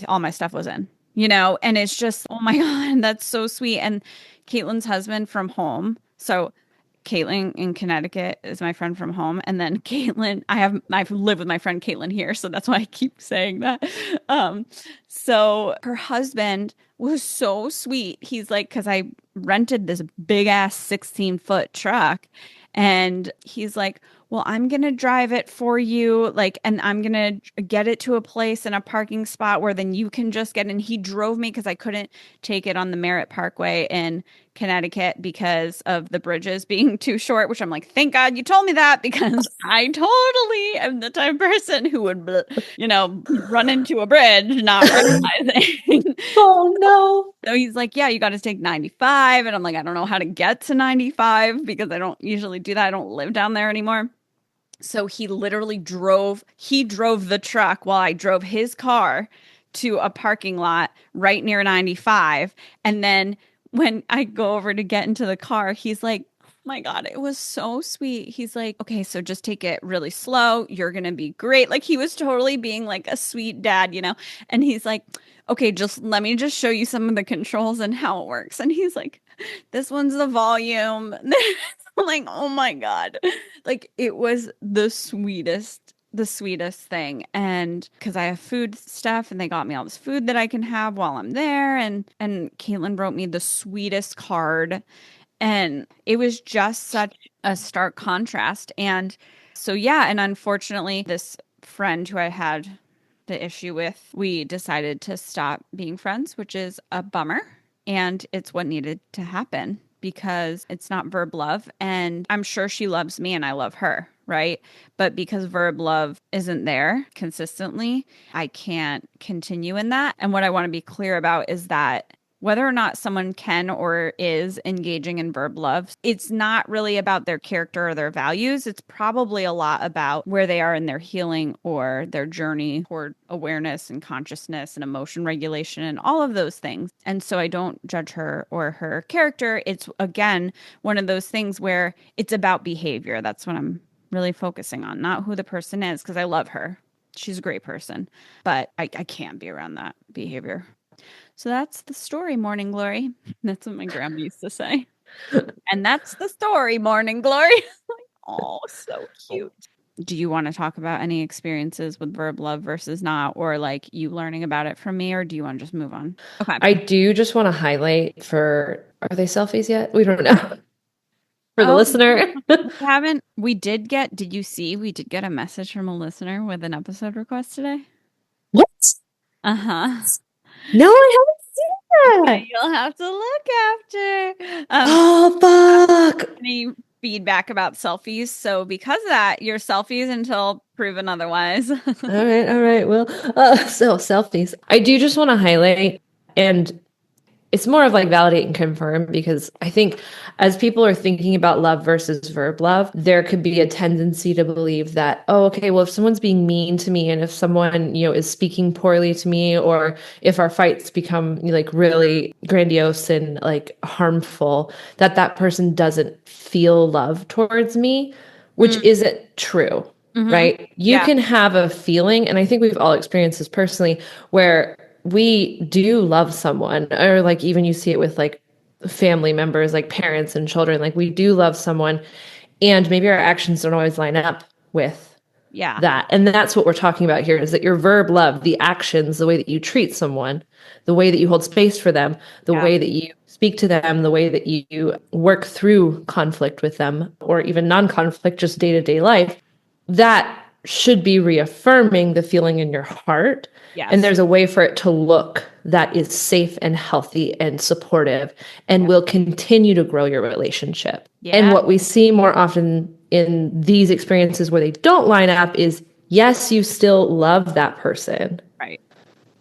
[SPEAKER 1] all my stuff was in. and it's just, oh my God, that's so sweet. And Caitlin's husband from home. So Caitlin in Connecticut is my friend from home. And then Caitlin, I've lived with my friend Caitlin here, so that's why I keep saying that. Um, so her husband was so sweet. He's like, because I rented this big ass 16-foot truck, and he's like, well, I'm gonna drive it for you, like, and I'm gonna get it to a place in a parking spot where then you can just get in. He drove me because I couldn't take it on the Merritt Parkway in Connecticut because of the bridges being too short, which I'm like, thank God you told me that, because I totally am the type of person who would, run into a bridge not realizing.
[SPEAKER 2] Oh no.
[SPEAKER 1] So he's like, yeah, you got to take 95. And I'm like, I don't know how to get to 95 because I don't usually do that. I don't live down there anymore. So he literally drove the truck while I drove his car to a parking lot right near 95. And then when I go over to get into the car, he's like, oh my God, it was so sweet. He's like, okay, so just take it really slow. You're going to be great. Like, he was totally being like a sweet dad, And he's like, okay, just let me just show you some of the controls and how it works. And he's like, this one's the volume. I'm like, oh my God. Like, it was the sweetest thing. And because I have food stuff and they got me all this food that I can have while I'm there. And Caitlin wrote me the sweetest card. And it was just such a stark contrast. And so, yeah. And unfortunately, this friend who I had the issue with, we decided to stop being friends, which is a bummer. And it's what needed to happen because it's not verb love. And I'm sure she loves me and I love her, right? But because verb love isn't there consistently, I can't continue in that. And what I want to be clear about is that whether or not someone can or is engaging in verb love, it's not really about their character or their values. It's probably a lot about where they are in their healing or their journey toward awareness and consciousness and emotion regulation and all of those things. And so I don't judge her or her character. It's, again, one of those things where it's about behavior. That's what I'm really focusing on, not who the person is, because I love her. She's a great person, but I can't be around that behavior. So that's the story, Morning Glory. That's what my grandma used to say. And that's the story, Morning Glory. Oh, so cute. Do you want to talk about any experiences with verb love versus not, or like you learning about it from me, or do you want to just move on? Okay.
[SPEAKER 2] I do just want to highlight are they selfies yet? We don't know. For the listener.
[SPEAKER 1] Did you see we did get a message from a listener with an episode request today?
[SPEAKER 2] What?
[SPEAKER 1] Uh-huh.
[SPEAKER 2] No, I haven't seen that.
[SPEAKER 1] You'll have to look after.
[SPEAKER 2] Oh, fuck.
[SPEAKER 1] Any feedback about selfies? So because of that, your selfies until proven otherwise.
[SPEAKER 2] All right. Well, so selfies. I do just want to highlight, and it's more of like validate and confirm, because I think as people are thinking about love versus verb love, there could be a tendency to believe that, oh, okay, well, if someone's being mean to me and if someone, is speaking poorly to me, or if our fights become like really grandiose and like harmful, that person doesn't feel love towards me, which isn't true. Mm-hmm. Right? You can have a feeling, and I think we've all experienced this personally, where we do love someone, or like even you see it with like family members, like parents and children, like we do love someone, and maybe our actions don't always line up with that. And that's what we're talking about here, is that your verb love, the actions, the way that you treat someone, the way that you hold space for them, the way that you speak to them, the way that you work through conflict with them, or even non-conflict, just day-to-day life, that should be reaffirming the feeling in your heart. Yes. And there's a way for it to look that is safe and healthy and supportive and will continue to grow your relationship. Yeah. And what we see more often in these experiences where they don't line up is, yes, you still love that person. Right.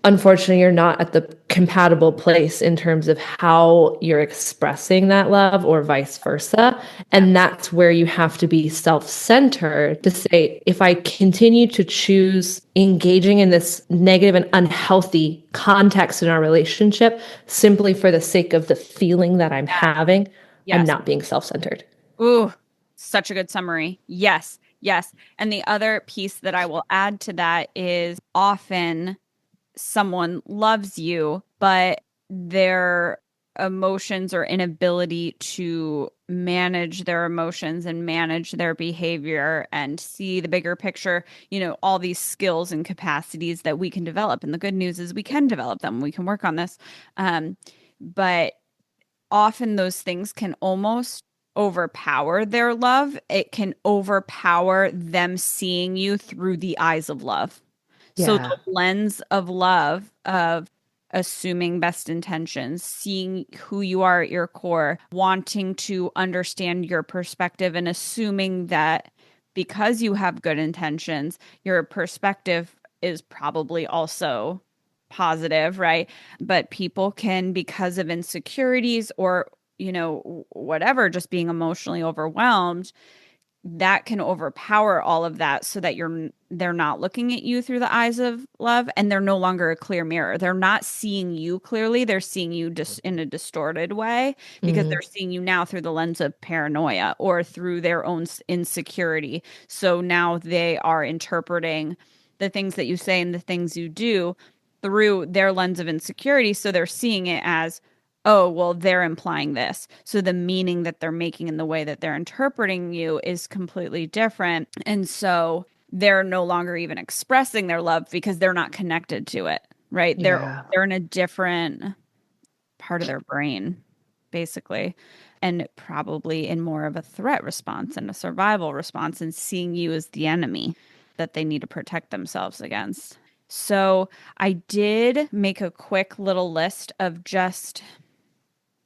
[SPEAKER 2] Unfortunately, you're not at the compatible place in terms of how you're expressing that love, or vice versa. And that's where you have to be self-centered to say, if I continue to choose engaging in this negative and unhealthy context in our relationship simply for the sake of the feeling that I'm having, I'm not being self-centered.
[SPEAKER 1] Ooh, such a good summary. Yes. And the other piece that I will add to that is, often someone loves you but their emotions or inability to manage their emotions and manage their behavior and see the bigger picture, all these skills and capacities that we can develop. And the good news is we can develop them. We can work on this. But often those things can almost overpower their love. It can overpower them seeing you through the eyes of love. So
[SPEAKER 2] Yeah.
[SPEAKER 1] the lens of love, of assuming best intentions, seeing who you are at your core, wanting to understand your perspective, and assuming that because you have good intentions, your perspective is probably also positive, right? But people can, because of insecurities or, whatever, just being emotionally overwhelmed, that can overpower all of that so that they're not looking at you through the eyes of love, and they're no longer a clear mirror. They're not seeing you clearly. They're seeing you just in a distorted way because they're seeing you now through the lens of paranoia or through their own insecurity. So now they are interpreting the things that you say and the things you do through their lens of insecurity. So they're seeing it as, oh, well, they're implying this. So the meaning that they're making and the way that they're interpreting you is completely different. And so they're no longer even expressing their love because they're not connected to it, right?
[SPEAKER 2] Yeah.
[SPEAKER 1] They're in a different part of their brain, basically, and probably in more of a threat response and a survival response, and seeing you as the enemy that they need to protect themselves against. So I did make a quick little list of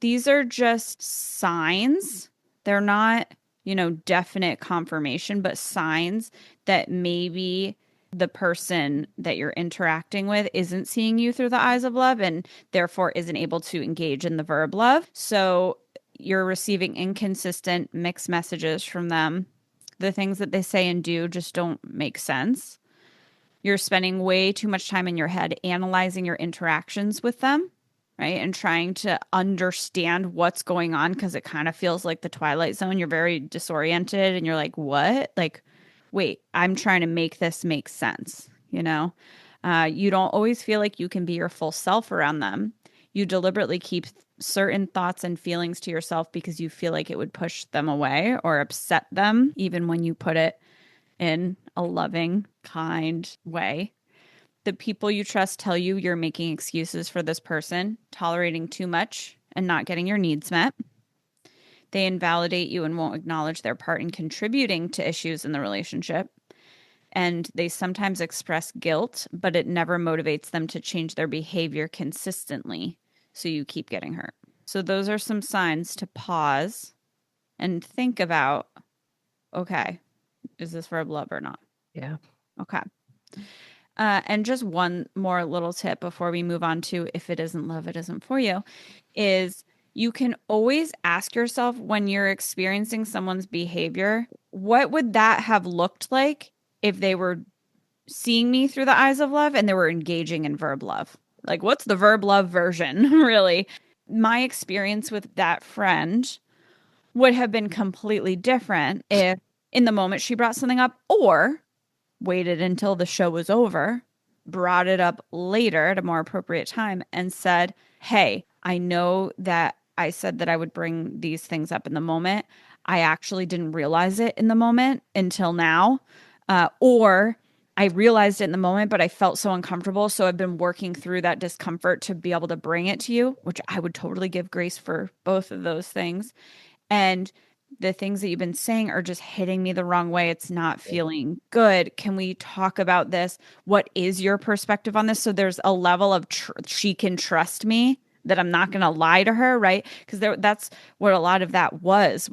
[SPEAKER 1] these are just signs. They're not, definite confirmation, but signs that maybe the person that you're interacting with isn't seeing you through the eyes of love and therefore isn't able to engage in the verb love. So you're receiving inconsistent mixed messages from them. The things that they say and do just don't make sense. You're spending way too much time in your head analyzing your interactions with them, right? And trying to understand what's going on because it kind of feels like the Twilight Zone. You're very disoriented and you're like, what? Like, wait, I'm trying to make this make sense, You don't always feel like you can be your full self around them. You deliberately keep certain thoughts and feelings to yourself because you feel like it would push them away or upset them, even when you put it in a loving, kind way. The people you trust tell you you're making excuses for this person, tolerating too much and not getting your needs met. They invalidate you and won't acknowledge their part in contributing to issues in the relationship. And they sometimes express guilt, but it never motivates them to change their behavior consistently. So you keep getting hurt. So those are some signs to pause and think about, okay, is this verb love or not?
[SPEAKER 2] Yeah.
[SPEAKER 1] Okay. And just one more little tip before we move on to if it isn't love, it isn't for you, is you can always ask yourself when you're experiencing someone's behavior, what would that have looked like if they were seeing me through the eyes of love and they were engaging in verb love? Like, what's the verb love version, really? My experience with that friend would have been completely different if in the moment she brought something up or waited until the show was over, brought it up later at a more appropriate time, and said, hey, I know that I said that I would bring these things up in the moment. I actually didn't realize it in the moment until now. Or I realized it in the moment, but I felt so uncomfortable. So I've been working through that discomfort to be able to bring it to you, which I would totally give grace for both of those things. And the things that you've been saying are just hitting me the wrong way. It's not feeling good. Can we talk about this? What is your perspective on this? So there's a level of she can trust me that I'm not going to lie to her, right? Because that's what a lot of that was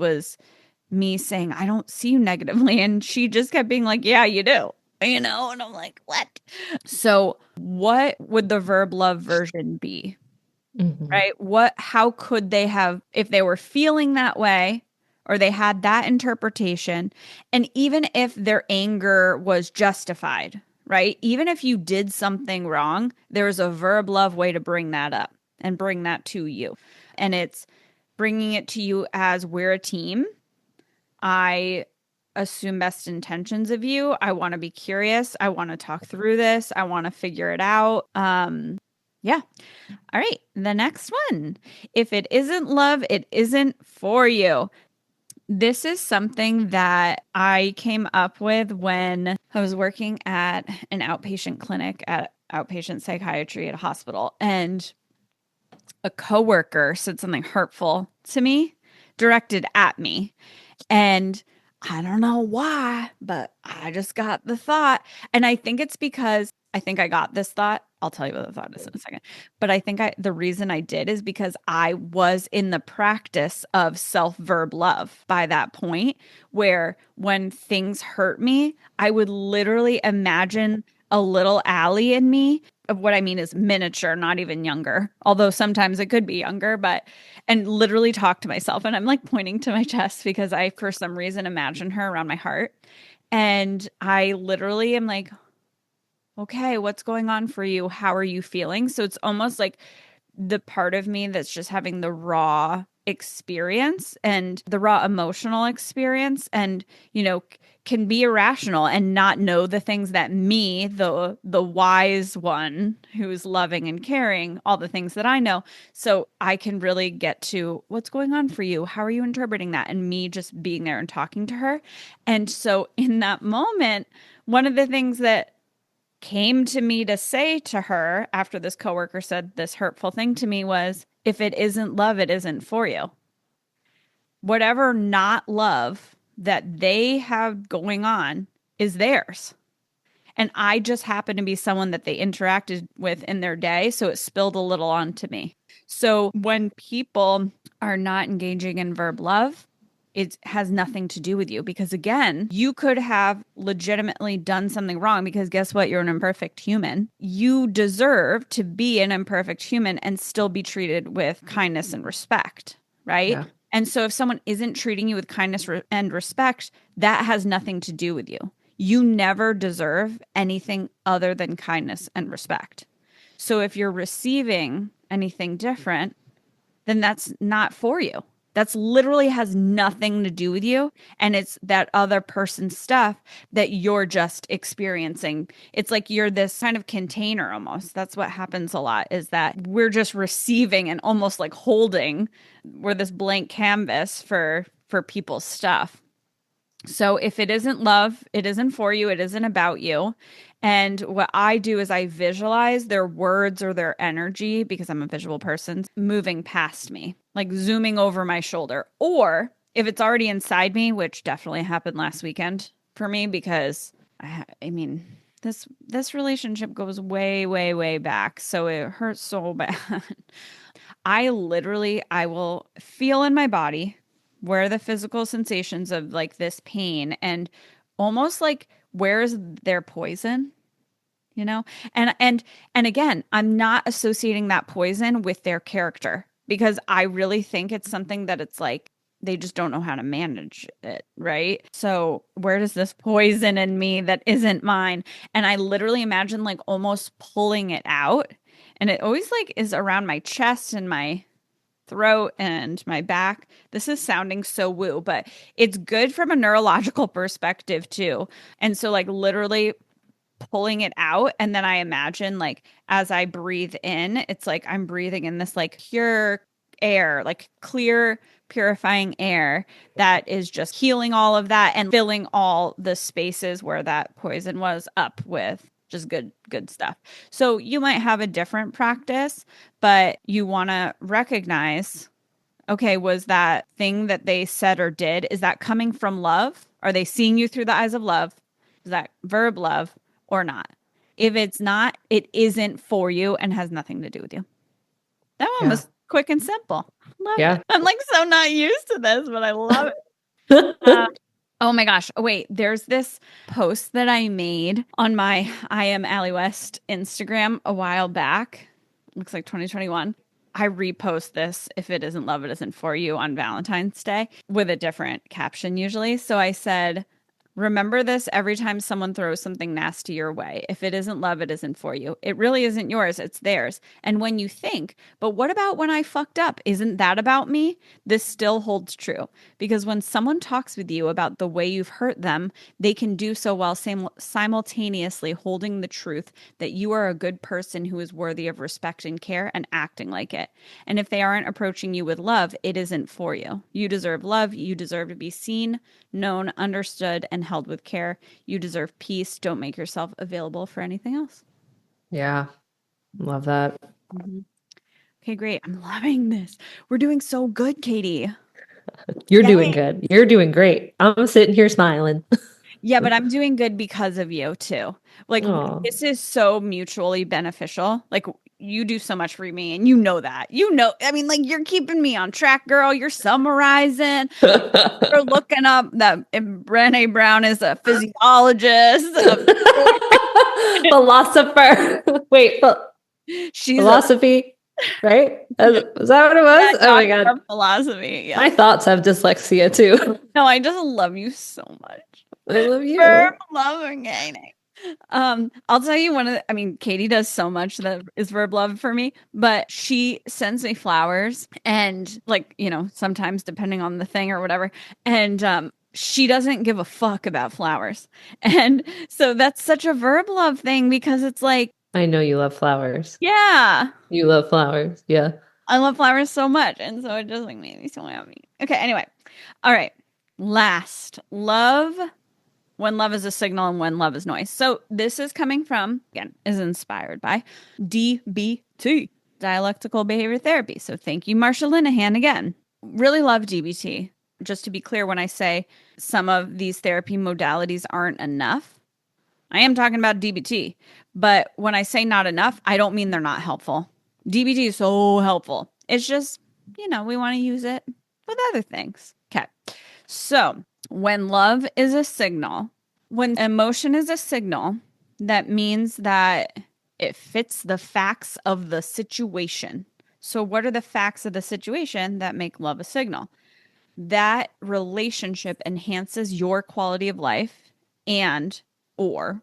[SPEAKER 1] me saying, I don't see you negatively. And she just kept being like, yeah, you do. And I'm like, what? So what would the verb love version be? Right? How could they have, if they were feeling that way or they had that interpretation, and even if their anger was justified, right? Even if you did something wrong, there's a verb love way to bring that up and bring that to you. And it's bringing it to you as we're a team. I assume best intentions of you. I want to be curious. I want to talk through this. I want to figure it out. Yeah. All right. The next one. If it isn't love, it isn't for you. This is something that I came up with when I was working at an outpatient clinic at outpatient psychiatry at a hospital. And a coworker said something hurtful to me, directed at me. And I don't know why, but I just got the thought. And I think it's because I think I got this thought. I'll tell you what the thought is in a second. But I think the reason I did is because I was in the practice of self-verb love by that point, where when things hurt me, I would literally imagine a little Allie in me. Of what I mean is miniature, not even younger. Although sometimes it could be younger, but and literally talk to myself. And I'm like pointing to my chest because I, for some reason, imagine her around my heart. And I literally am like, okay, what's going on for you? How are you feeling? So it's almost like the part of me that's just having the raw experience and the raw emotional experience and can be irrational and not know the things that me, the wise one who's loving and caring, all the things that I know. So I can really get to what's going on for you, how are you interpreting that, and me just being there and talking to her. And so in that moment, one of the things that came to me to say to her after this coworker said this hurtful thing to me was, if it isn't love, it isn't for you. Whatever not love that they have going on is theirs. And I just happened to be someone that they interacted with in their day. So it spilled a little onto me. So when people are not engaging in verb love, it has nothing to do with you because, again, you could have legitimately done something wrong because guess what? You're an imperfect human. You deserve to be an imperfect human and still be treated with kindness and respect, right?
[SPEAKER 2] Yeah.
[SPEAKER 1] And so if someone isn't treating you with kindness and respect, that has nothing to do with you. You never deserve anything other than kindness and respect. So if you're receiving anything different, then that's not for you. That's literally has nothing to do with you. And it's that other person's stuff that you're just experiencing. It's like you're this kind of container almost. That's what happens a lot is that we're just receiving and almost like holding. We're this blank canvas for people's stuff. So if it isn't love, it isn't for you, it isn't about you. And what I do is I visualize their words or their energy, because I'm a visual person, moving past me, like zooming over my shoulder. Or if it's already inside me, which definitely happened last weekend for me, because I mean, this relationship goes way, way, way back. So it hurts so bad. I will feel in my body where the physical sensations of like this pain and almost like where's their poison, you know? And again, I'm not associating that poison with their character because I really think it's something that it's like they just don't know how to manage it, right? So where does this poison in me that isn't mine? And I literally imagine like almost pulling it out. And it always like is around my chest and my throat and my back. This is sounding so woo, but it's good from a neurological perspective too. And so like literally pulling it out and then I imagine like as I breathe in, it's like I'm breathing in this like pure air, like clear purifying air that is just healing all of that and filling all the spaces where that poison was up with just good stuff. So you might have a different practice, but you want to recognize, okay, was that thing that they said or did, is that coming from love? Are they seeing you through the eyes of love? Is that verb love or not? If it's not, it isn't for you and has nothing to do with you. That one was quick and simple. Love it. I'm like so not used to this, but I love it. Oh my gosh. Oh, wait, there's this post that I made on my I am Allie West Instagram a while back. Looks like 2021. I repost this, if it isn't love, it isn't for you, on Valentine's Day with a different caption usually. So I said, Remember this every time someone throws something nasty your way. If it isn't love, it isn't for you. It really isn't yours, it's theirs. And when you think, but what about when I fucked up? Isn't that about me? This still holds true. Because when someone talks with you about the way you've hurt them, they can do so while simultaneously holding the truth that you are a good person who is worthy of respect and care and acting like it. And if they aren't approaching you with love, it isn't for you. You deserve love. You deserve to be seen, known, understood, and held with care. You deserve peace. Don't make yourself available for anything else.
[SPEAKER 2] Yeah. Love that.
[SPEAKER 1] Mm-hmm. Okay, great. I'm loving this. We're doing so good, Katie.
[SPEAKER 2] You're doing good. You're doing great. I'm sitting here smiling.
[SPEAKER 1] Yeah, but I'm doing good because of you too. Like,
[SPEAKER 2] Aw.
[SPEAKER 1] this is so mutually beneficial. Like, you do so much for me, and you know that. You know, I mean, like, you're keeping me on track, girl. You're summarizing. You're looking up that Brené Brown is a physiologist.
[SPEAKER 2] Philosopher. Wait,
[SPEAKER 1] She's
[SPEAKER 2] philosophy, right? Is that what it was? Oh my God.
[SPEAKER 1] Philosophy. Yeah.
[SPEAKER 2] My thoughts have dyslexia too.
[SPEAKER 1] No, I just love you so much.
[SPEAKER 2] I love you.
[SPEAKER 1] Verb loving. I'll tell you Katie does so much that is verb love for me, but she sends me flowers and like, sometimes depending on the thing or whatever. And she doesn't give a fuck about flowers. And so that's such a verb love thing because it's like,
[SPEAKER 2] I know you love flowers.
[SPEAKER 1] yeah.
[SPEAKER 2] You love flowers. Yeah.
[SPEAKER 1] I love flowers so much. And so it just like made me so happy. Okay, anyway. All right. Last, love when love is a signal and when love is noise. So this is coming from, again, is inspired by DBT, Dialectical Behavior Therapy. So thank you, Marsha Linehan, again. Really love DBT. Just to be clear, when I say some of these therapy modalities aren't enough, I am talking about DBT. But when I say not enough, I don't mean they're not helpful. DBT is so helpful. It's just, we want to use it with other things. Okay. So when love is a signal, when emotion is a signal, that means that it fits the facts of the situation. So what are the facts of the situation that make love a signal? That relationship enhances your quality of life and or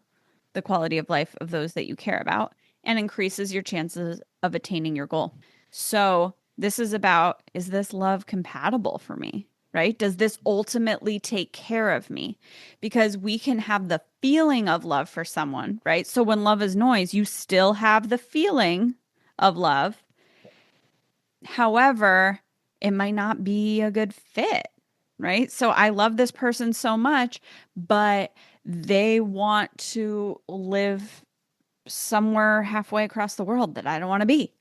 [SPEAKER 1] the quality of life of those that you care about and increases your chances of attaining your goal. So this is about, is this love compatible for me? Right? Does this ultimately take care of me? Because we can have the feeling of love for someone, right? So when love is noise, you still have the feeling of love. However, it might not be a good fit, right? So I love this person so much, but they want to live somewhere halfway across the world that I don't want to be,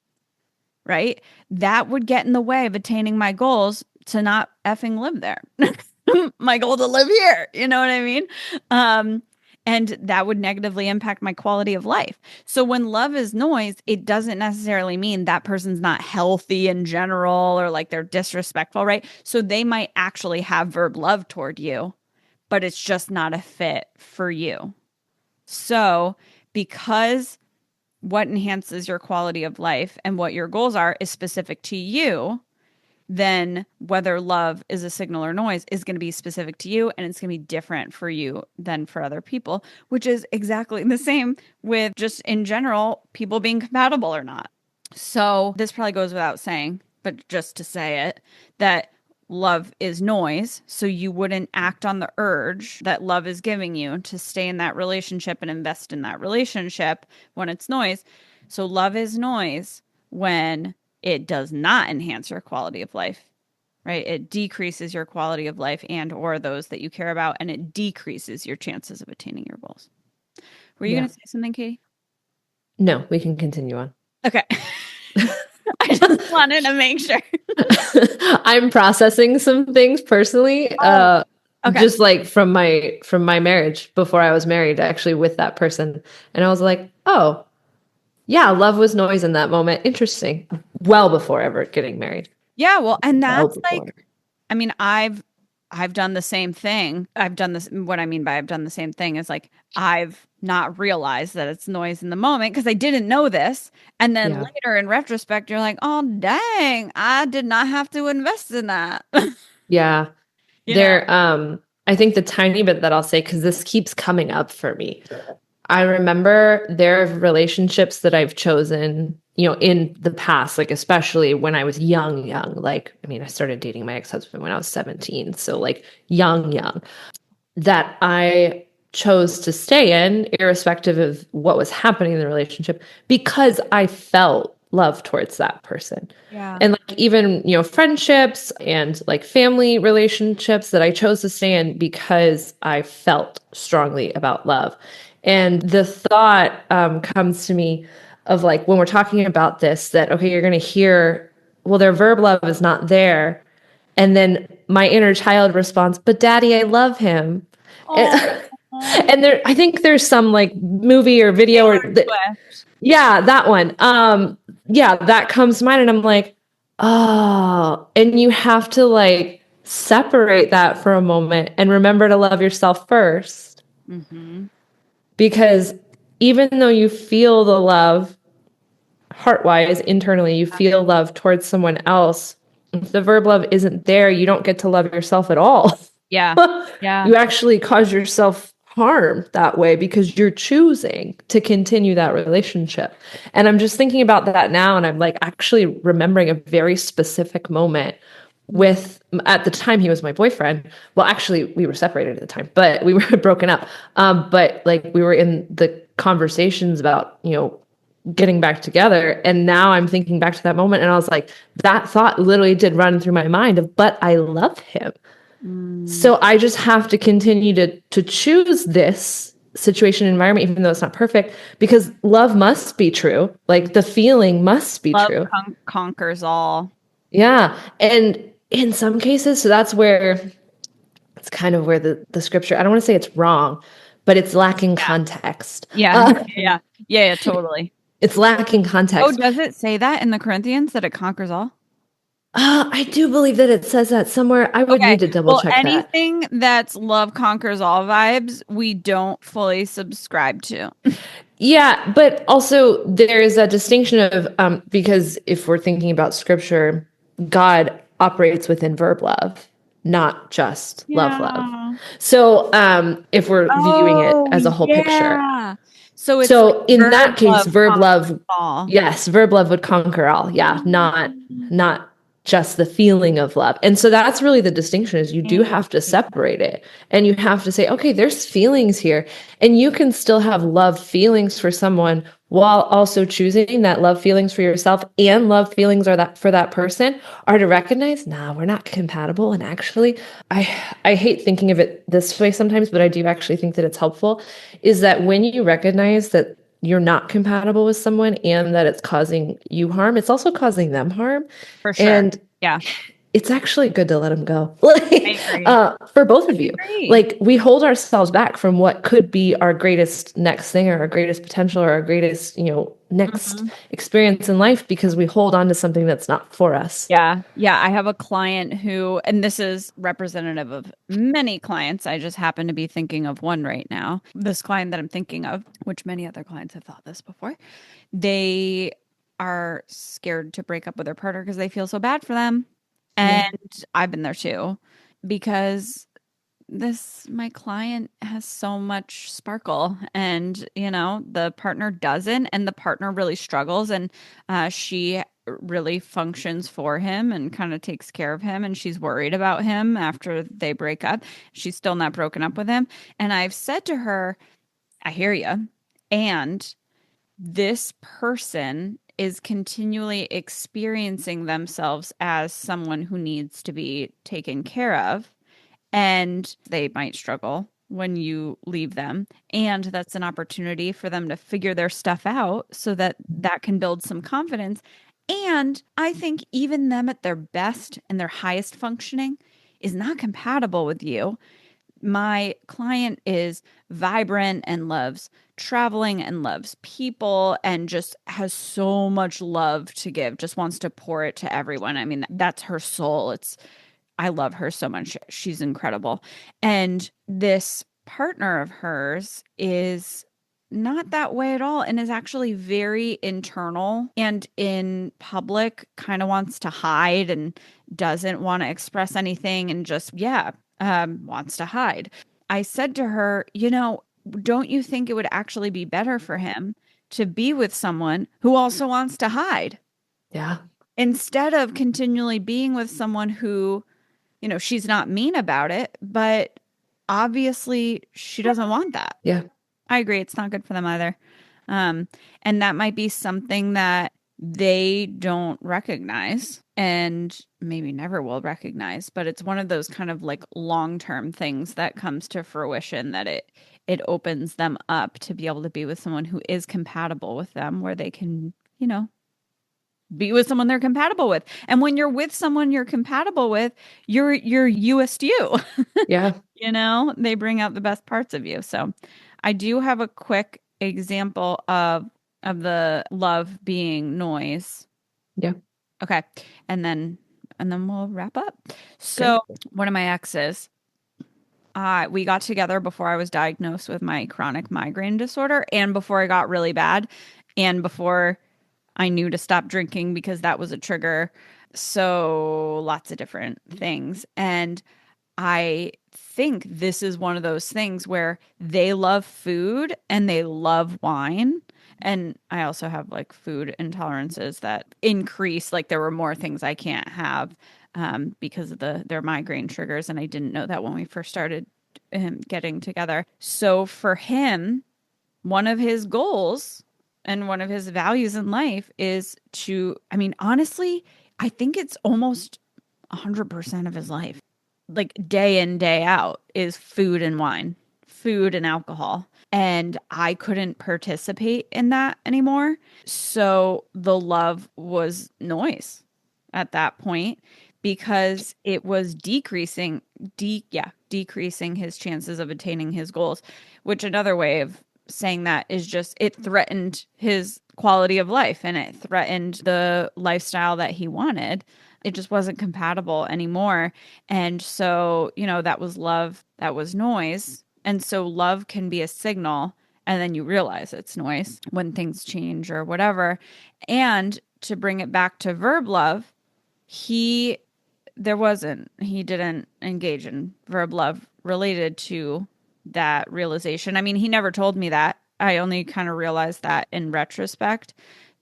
[SPEAKER 1] right? That would get in the way of attaining my goals to not effing live there. My goal to live here, you know what I mean? And that would negatively impact my quality of life. So when love is noise, it doesn't necessarily mean that person's not healthy in general or like they're disrespectful, right? So they might actually have verb love toward you, but it's just not a fit for you. So because what enhances your quality of life and what your goals are is specific to you, then whether love is a signal or noise is going to be specific to you, and it's going to be different for you than for other people, which is exactly the same with just in general, people being compatible or not. So this probably goes without saying, but just to say it, that love is noise. So you wouldn't act on the urge that love is giving you to stay in that relationship and invest in that relationship when it's noise. So love is noise when it does not enhance your quality of life, right? It decreases your quality of life and or those that you care about, and it decreases your chances of attaining your goals. Were you going to say something, Katie?
[SPEAKER 2] No, we can continue on.
[SPEAKER 1] Okay. I just wanted to make sure.
[SPEAKER 2] I'm processing some things personally. Okay. Just like from my marriage before I was married, actually with that person. And I was like, oh, yeah, love was noise in that moment. Interesting. Well before ever getting married.
[SPEAKER 1] Yeah, well, and that's I've done the same thing. What I mean by I've done the same thing is like I've not realized that it's noise in the moment because I didn't know this. And then later in retrospect, you're like, oh, dang, I did not have to invest in that.
[SPEAKER 2] Yeah. I think the tiny bit that I'll say, because this keeps coming up for me. I remember there are relationships that I've chosen, in the past, like especially when I was young, like, I mean, I started dating my ex-husband when I was 17. So like young, that I chose to stay in, irrespective of what was happening in the relationship, because I felt love towards that person.
[SPEAKER 1] Yeah.
[SPEAKER 2] And like even, friendships and like family relationships that I chose to stay in because I felt strongly about love. And the thought comes to me of like when we're talking about this, that, okay, you're going to hear, well, their verb love is not there. And then my inner child responds, but daddy, I love him.
[SPEAKER 1] Oh.
[SPEAKER 2] And there, I think there's some like movie or video yeah, that one. Yeah, that comes to mind. And I'm like, oh, and you have to like separate that for a moment and remember to love yourself first.
[SPEAKER 1] Mm-hmm.
[SPEAKER 2] Because even though you feel the love heart-wise, internally, you feel love towards someone else, if the verb love isn't there, you don't get to love yourself at all.
[SPEAKER 1] Yeah. Yeah.
[SPEAKER 2] You actually cause yourself harm that way because you're choosing to continue that relationship. And I'm just thinking about that now, and I'm like actually remembering a very specific moment with, at the time he was my boyfriend. Well, actually we were separated at the time, but we were broken up. But like we were in the conversations about, getting back together. And now I'm thinking back to that moment, and I was like, that thought literally did run through my mind of, but I love him. So I just have to continue to choose this situation environment, even though it's not perfect, because love must be true. Like the feeling must be
[SPEAKER 1] Love
[SPEAKER 2] true.
[SPEAKER 1] conquers all.
[SPEAKER 2] Yeah. And in some cases, so that's where it's kind of where the scripture, I don't want to say it's wrong, but it's lacking context.
[SPEAKER 1] Yeah, totally.
[SPEAKER 2] It's lacking context.
[SPEAKER 1] Oh, does it say that in the Corinthians that it conquers all?
[SPEAKER 2] I do believe that it says that somewhere. I would need to double check that.
[SPEAKER 1] Anything that's love conquers all vibes, we don't fully subscribe to.
[SPEAKER 2] Yeah, but also there's a distinction of because if we're thinking about scripture, God operates within verb love, not just love. So if we're viewing it as a whole picture.
[SPEAKER 1] So it's
[SPEAKER 2] so like in that case, verb love,
[SPEAKER 1] all.
[SPEAKER 2] Yes, verb love would conquer all. Yeah, not just the feeling of love. And so that's really the distinction, is you do have to separate it, and you have to say, okay, there's feelings here, and you can still have love feelings for someone while also choosing that love feelings for yourself and love feelings are that for that person, are to recognize, nah, we're not compatible. And actually, I hate thinking of it this way sometimes, but I do actually think that it's helpful, is that when you recognize that you're not compatible with someone and that it's causing you harm, it's also causing them harm.
[SPEAKER 1] For sure.
[SPEAKER 2] And
[SPEAKER 1] yeah,
[SPEAKER 2] it's actually good to let them go. For both of you. Like we hold ourselves back from what could be our greatest next thing, or our greatest potential, or our greatest, next experience in life, because we hold on to something that's not for us.
[SPEAKER 1] Yeah. I have a client who, and this is representative of many clients, I just happen to be thinking of one right now. This client that I'm thinking of, which many other clients have thought this before, they are scared to break up with their partner because they feel so bad for them. And I've been there too, because my client has so much sparkle, and the partner doesn't, and the partner really struggles, and she really functions for him and kind of takes care of him, and she's worried about him after they break up. She's still not broken up with him. And I've said to her, I hear you. And this person is continually experiencing themselves as someone who needs to be taken care of. And they might struggle when you leave them. And that's an opportunity for them to figure their stuff out so that can build some confidence. And I think even them at their best and their highest functioning is not compatible with you. My client is vibrant and loves traveling and loves people and just has so much love to give, just wants to pour it to everyone. I mean, that's her soul. I love her so much. She's incredible. And this partner of hers is not that way at all, and is actually very internal, and in public kind of wants to hide and doesn't want to express anything, and just wants to hide. I said to her, don't you think it would actually be better for him to be with someone who also wants to hide
[SPEAKER 2] Yeah.
[SPEAKER 1] instead of continually being with someone who, she's not mean about it, but obviously she doesn't want that.
[SPEAKER 2] Yeah.
[SPEAKER 1] I agree. It's not good for them either. Um, and that might be something that they don't recognize and maybe never will recognize, but it's one of those kind of like long-term things that comes to fruition that it opens them up to be able to be with someone who is compatible with them, where they can, be with someone they're compatible with. And when you're with someone you're compatible with, you're youest you.
[SPEAKER 2] Yeah.
[SPEAKER 1] They bring out the best parts of you. So I do have a quick example of the love being noise.
[SPEAKER 2] Yeah.
[SPEAKER 1] Okay. And then we'll wrap up.
[SPEAKER 2] Great.
[SPEAKER 1] So one of my exes, we got together before I was diagnosed with my chronic migraine disorder and before I got really bad and before I knew to stop drinking because that was a trigger. So lots of different things. And I think this is one of those things where they love food and they love wine. And I also have like food intolerances that increase. Like there were more things I can't have because of their migraine triggers. And I didn't know that when we first started getting together. So for him, one of his goals and one of his values in life is I mean, honestly, I think it's almost 100% of his life, like day in, day out, is food and wine, food and alcohol. And I couldn't participate in that anymore. So the love was noise at that point because it was decreasing his chances of attaining his goals, which another way of saying that is just it threatened his quality of life and it threatened the lifestyle that he wanted. It just wasn't compatible anymore. And so, that was love, that was noise. And so love can be a signal and then you realize it's noise when things change or whatever. And to bring it back to verb love, he he didn't engage in verb love related to that realization. I mean, he never told me that. I only kind of realized that in retrospect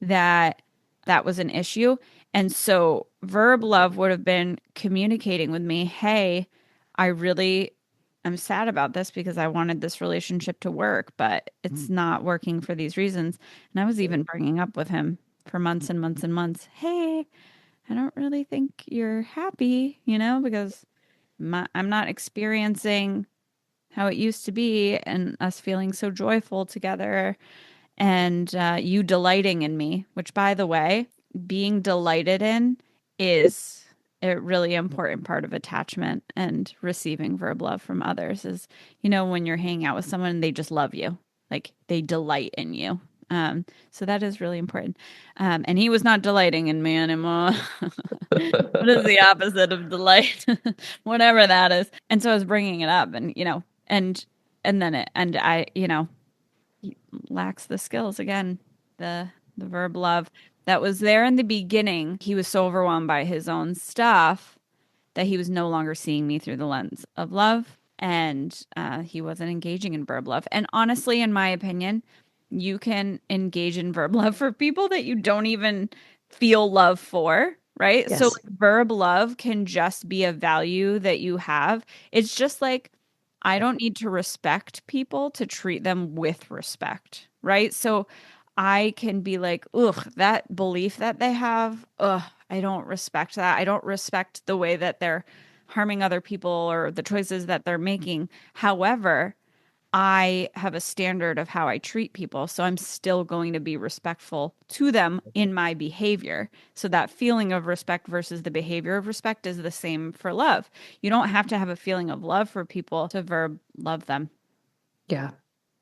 [SPEAKER 1] that that was an issue. And so verb love would have been communicating with me, hey, I really am sad about this because I wanted this relationship to work, but it's not working for these reasons. And I was even bringing up with him for months and months and months, hey, I don't really think you're happy, because I'm not experiencing how it used to be and us feeling so joyful together and you delighting in me, which, by the way, being delighted in is a really important part of attachment and receiving verb love from others is, when you're hanging out with someone and they just love you, like they delight in you. So that is really important. And he was not delighting in me anymore. What is the opposite of delight? Whatever that is. And so I was bringing it up and, and then he lacks the skills again, the verb love that was there in the beginning. He was so overwhelmed by his own stuff that he was no longer seeing me through the lens of love and he wasn't engaging in verb love. And honestly, in my opinion, you can engage in verb love for people that you don't even feel love for, right? So
[SPEAKER 2] Yes.
[SPEAKER 1] like, verb love can just be a value that you have. It's just like I don't need to respect people to treat them with respect, right? So I can be like, ugh, that belief that they have, ugh, I don't respect that. I don't respect the way that they're harming other people or the choices that they're making. However, I have a standard of how I treat people, so I'm still going to be respectful to them in my behavior. So that feeling of respect versus the behavior of respect is the same for love. You don't have to have a feeling of love for people to verb love them.
[SPEAKER 2] Yeah.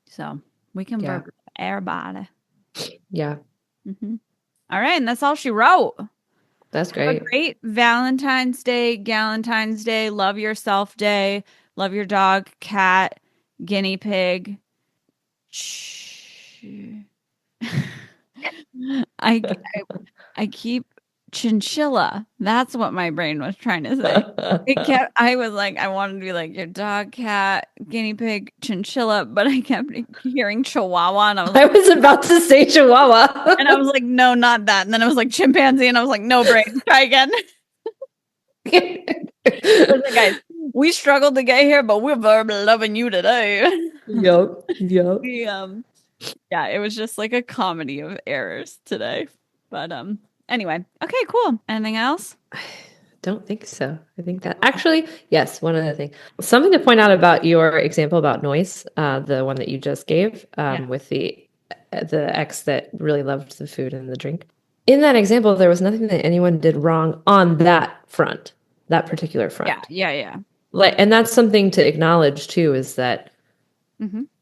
[SPEAKER 1] So we can
[SPEAKER 2] Yeah.
[SPEAKER 1] verb everybody.
[SPEAKER 2] Yeah.
[SPEAKER 1] Mm-hmm. All right, and that's all she wrote.
[SPEAKER 2] That's
[SPEAKER 1] Have a
[SPEAKER 2] great.
[SPEAKER 1] great Valentine's Day, Galentine's Day, love yourself day, love your dog, cat, guinea pig. Shh. I, I I keep chinchilla. That's what my brain was trying to say. I was like, I wanted to be like your dog, cat, guinea pig, chinchilla, but I kept hearing chihuahua, and
[SPEAKER 2] I was about to say chihuahua.
[SPEAKER 1] And I was like, no, not that. And then I was like chimpanzee, and I was like, no, brain, try again. Listen, guys, we struggled to get here, but we're verb loving you today.
[SPEAKER 2] Yep.
[SPEAKER 1] Yeah, it was just like a comedy of errors today. But anyway, okay, cool. Anything else?
[SPEAKER 2] Don't think so. I think that actually, yes, one other thing. Something to point out about your example about noise, the one that you just gave, with the ex that really loved the food and the drink. In that example, there was nothing that anyone did wrong on that front, that particular front.
[SPEAKER 1] Yeah.
[SPEAKER 2] Like, and that's something to acknowledge too, is that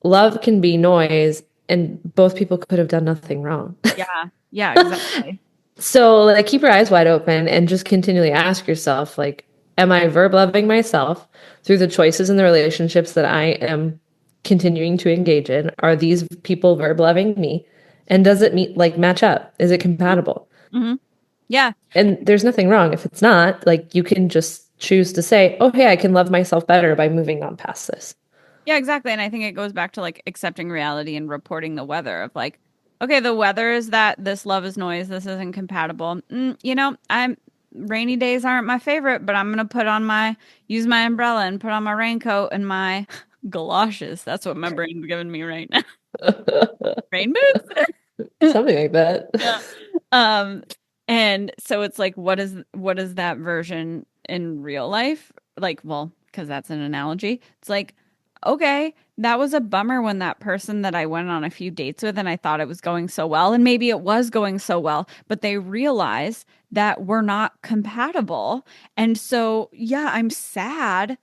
[SPEAKER 2] love can be noise, and both people could have done nothing wrong.
[SPEAKER 1] Yeah, exactly.
[SPEAKER 2] So, like, keep your eyes wide open and just continually ask yourself, like, am I verb loving myself through the choices in the relationships that I am continuing to engage in? Are these people verb loving me? And does it match up? Is it compatible?
[SPEAKER 1] Mm-hmm. Yeah.
[SPEAKER 2] And there's nothing wrong if it's not. Like, you can just choose to say, oh, hey, I can love myself better by moving on past this.
[SPEAKER 1] Yeah, exactly. And I think it goes back to like accepting reality and reporting the weather of like, okay, the weather is that this love is noise. This isn't compatible. Rainy days aren't my favorite, but I'm going to use my umbrella and put on my raincoat and my galoshes. That's what my brain's giving me right now. Rain boots?
[SPEAKER 2] Something like that.
[SPEAKER 1] Yeah. And so it's like, what is that version in real life? Like, well, because that's an analogy. It's like, okay, that was a bummer when that person that I went on a few dates with and I thought it was going so well, and maybe it was going so well, but they realize that we're not compatible. And so, yeah, I'm sad,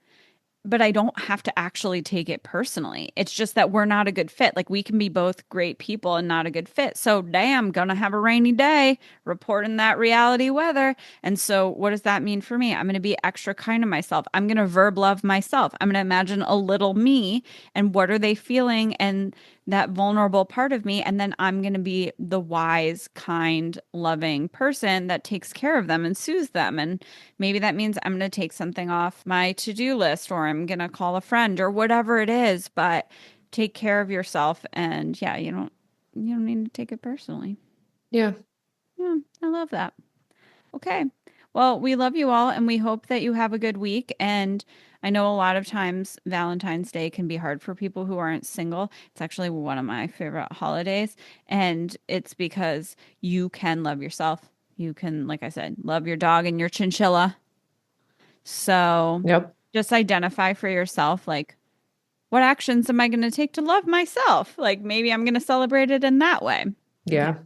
[SPEAKER 1] but I don't have to actually take it personally. It's just that we're not a good fit. Like, we can be both great people and not a good fit. So, damn, gonna have a rainy day, reporting that reality weather. And so, what does that mean for me? I'm going to be extra kind to myself. I'm going to verb love myself. I'm going to imagine a little me and what are they feeling and that vulnerable part of me. And then I'm going to be the wise, kind, loving person that takes care of them and soothes them. And maybe that means I'm going to take something off my to-do list, or I'm going to call a friend, or whatever it is, but take care of yourself. And yeah, you don't need to take it personally.
[SPEAKER 2] Yeah.
[SPEAKER 1] Yeah, I love that. Okay. Well, we love you all, and we hope that you have a good week. And I know a lot of times Valentine's Day can be hard for people who aren't single. It's actually one of my favorite holidays. And it's because you can love yourself. You can, like I said, love your dog and your chinchilla. So just identify for yourself, like, what actions am I going to take to love myself? Like, maybe I'm going to celebrate it in that way.
[SPEAKER 2] Yeah.
[SPEAKER 1] Okay.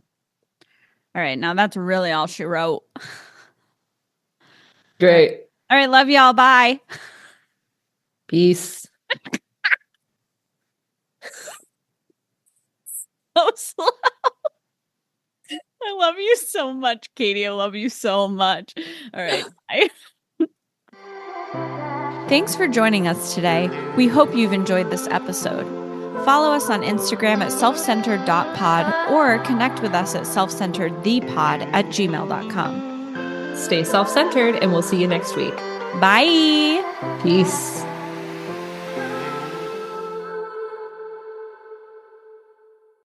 [SPEAKER 1] All right. Now that's really all she wrote.
[SPEAKER 2] Great.
[SPEAKER 1] All right. Love y'all. Bye.
[SPEAKER 2] Peace.
[SPEAKER 1] So slow. I love you so much, Katie. I love you so much. All right. Bye. Thanks for joining us today. We hope you've enjoyed this episode. Follow us on Instagram at selfcentered.pod or connect with us at selfcenteredthepod@gmail.com.
[SPEAKER 2] Stay self-centered, and we'll see you next week.
[SPEAKER 1] Bye.
[SPEAKER 2] Peace.